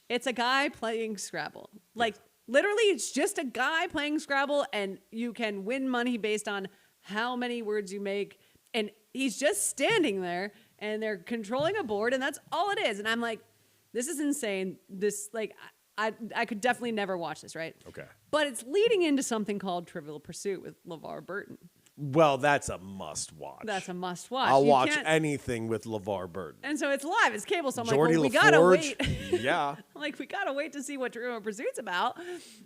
it's a guy playing Scrabble. Like, literally, it's just a guy playing Scrabble, and you can win money based on how many words you make. And he's just standing there, and they're controlling a board, and that's all it is. And I'm like, this is insane. This, like, I could definitely never watch this, right? Okay. But it's leading into something called Trivial Pursuit with LeVar Burton. Well, that's a must watch. That's a must watch. I'll You watch can't- anything with LeVar Burton. And so it's live, it's cable. So I'm Jordy like, well, we gotta LaForge. wait. Yeah. I'm like, we gotta wait to see what Trivial Pursuit's about,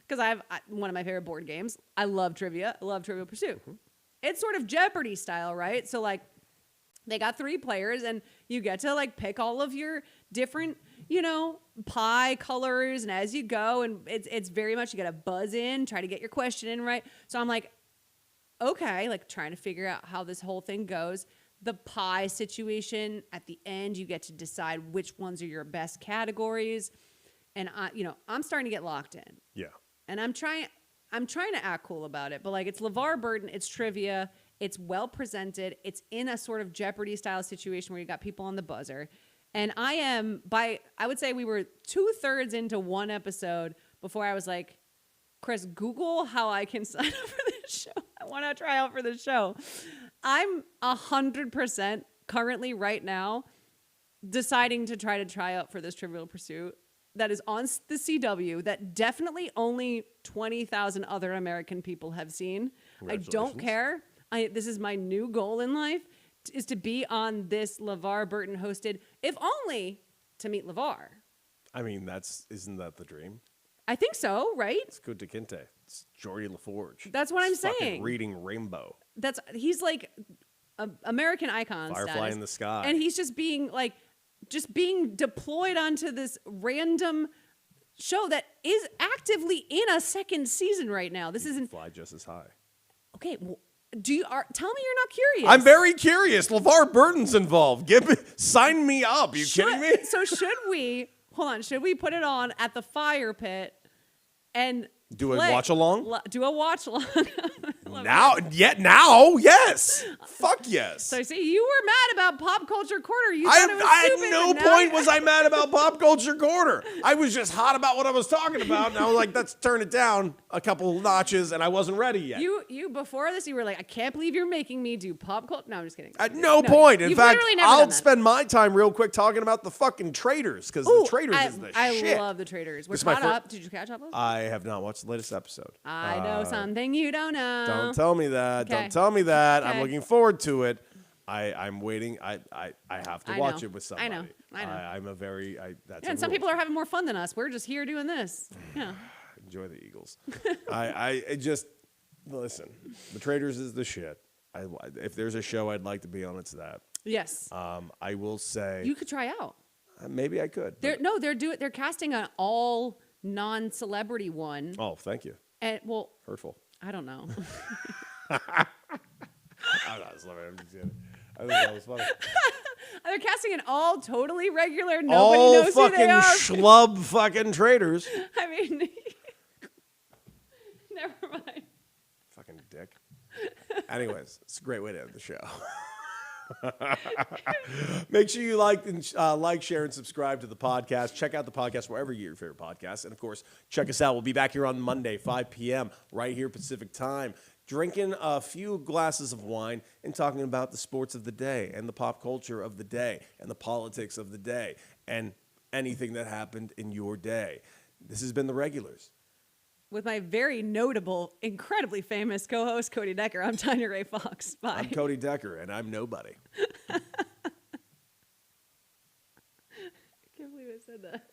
because one of my favorite board games. I love trivia. I love Trivial Pursuit. It's sort of Jeopardy style, right? So like, they got 3 players, and you get to like pick all of your different, pie colors, and as you go, and it's very much, you got to buzz in, try to get your question in right. So I'm like, okay, like trying to figure out how this whole thing goes. The pie situation at the end, you get to decide which ones are your best categories, and I'm starting to get locked in. Yeah. And I'm trying to act cool about it, but like, it's LeVar Burton, it's trivia, it's well presented, it's in a sort of Jeopardy style situation where you got people on the buzzer. And I would say we were 2/3 into one episode before I was like, Chris, Google how I can sign up for this show. I want to try out for this show. I'm 100% currently right now deciding to try out for this Trivial Pursuit that is on the CW that definitely only 20,000 other American people have seen. I don't care. This is my new goal in life, is to be on this LeVar Burton hosted, if only to meet LeVar. I mean, isn't that the dream? I think so, right? It's good to Kinte. It's Jordy LaForge. That's what I'm Fucking saying. reading Rainbow. He's like American icon Firefly status. in the sky. And he's just being deployed onto this random show that is actively in a second season right now. This isn't Fly just as high. okay. Well, tell me you're not curious. I'm very curious. LeVar Burton's involved. Sign me up. You kidding me? So should we put it on at the fire pit and Do a play- watch along? Do a watch along. Now, yes. Fuck yes. So see, you were mad about Pop Culture Corner. You thought it was I stupid, at no but now point was I mad about Pop Culture Corner. I was just hot about what I was talking about, and I was like, let's turn it down a couple notches, and I wasn't ready yet. You before this, you were like, I can't believe you're making me do Pop Culture. No, I'm just kidding. At no point. In you've fact, literally never done I'll that. spend my time real quick talking about the fucking Traitors, because the Traitors is the shit. I love the Traitors. We're This is my caught up. Did you catch up? I have not watched the latest episode. I know something you don't know. Don't tell me that. Okay. Don't tell me that. I'm Okay. looking forward to it. I'm waiting. I have to I watch know. it with somebody. I know. I'm a very. That's Yeah, and some people are having more fun than us. We're just here doing this. Yeah. enjoy the Eagles. I just listen. The Traitors is the shit. If there's a show I'd like to be on, it's that. Yes. I will say You could try out. maybe I could. They're casting an all non-celebrity one. Oh, thank you. And well, Hurtful. I don't know. I'm not sorry. I'm just kidding. I think that was funny. They're casting an all totally regular. Nobody All knows who fucking they are. schlub fucking traitors. I mean, never mind. Fucking dick. Anyways, it's a great way to end the show. Make sure you like, share, and subscribe to the podcast. Check out the podcast wherever you get your favorite podcasts. And, of course, check us out. We'll be back here on Monday, 5 p.m., right here Pacific time, drinking a few glasses of wine and talking about the sports of the day and the pop culture of the day and the politics of the day and anything that happened in your day. This has been The Regulars. With my very notable, incredibly famous co-host, Cody Decker, I'm Tanya Ray Fox. Bye. I'm Cody Decker, and I'm nobody. I can't believe I said that.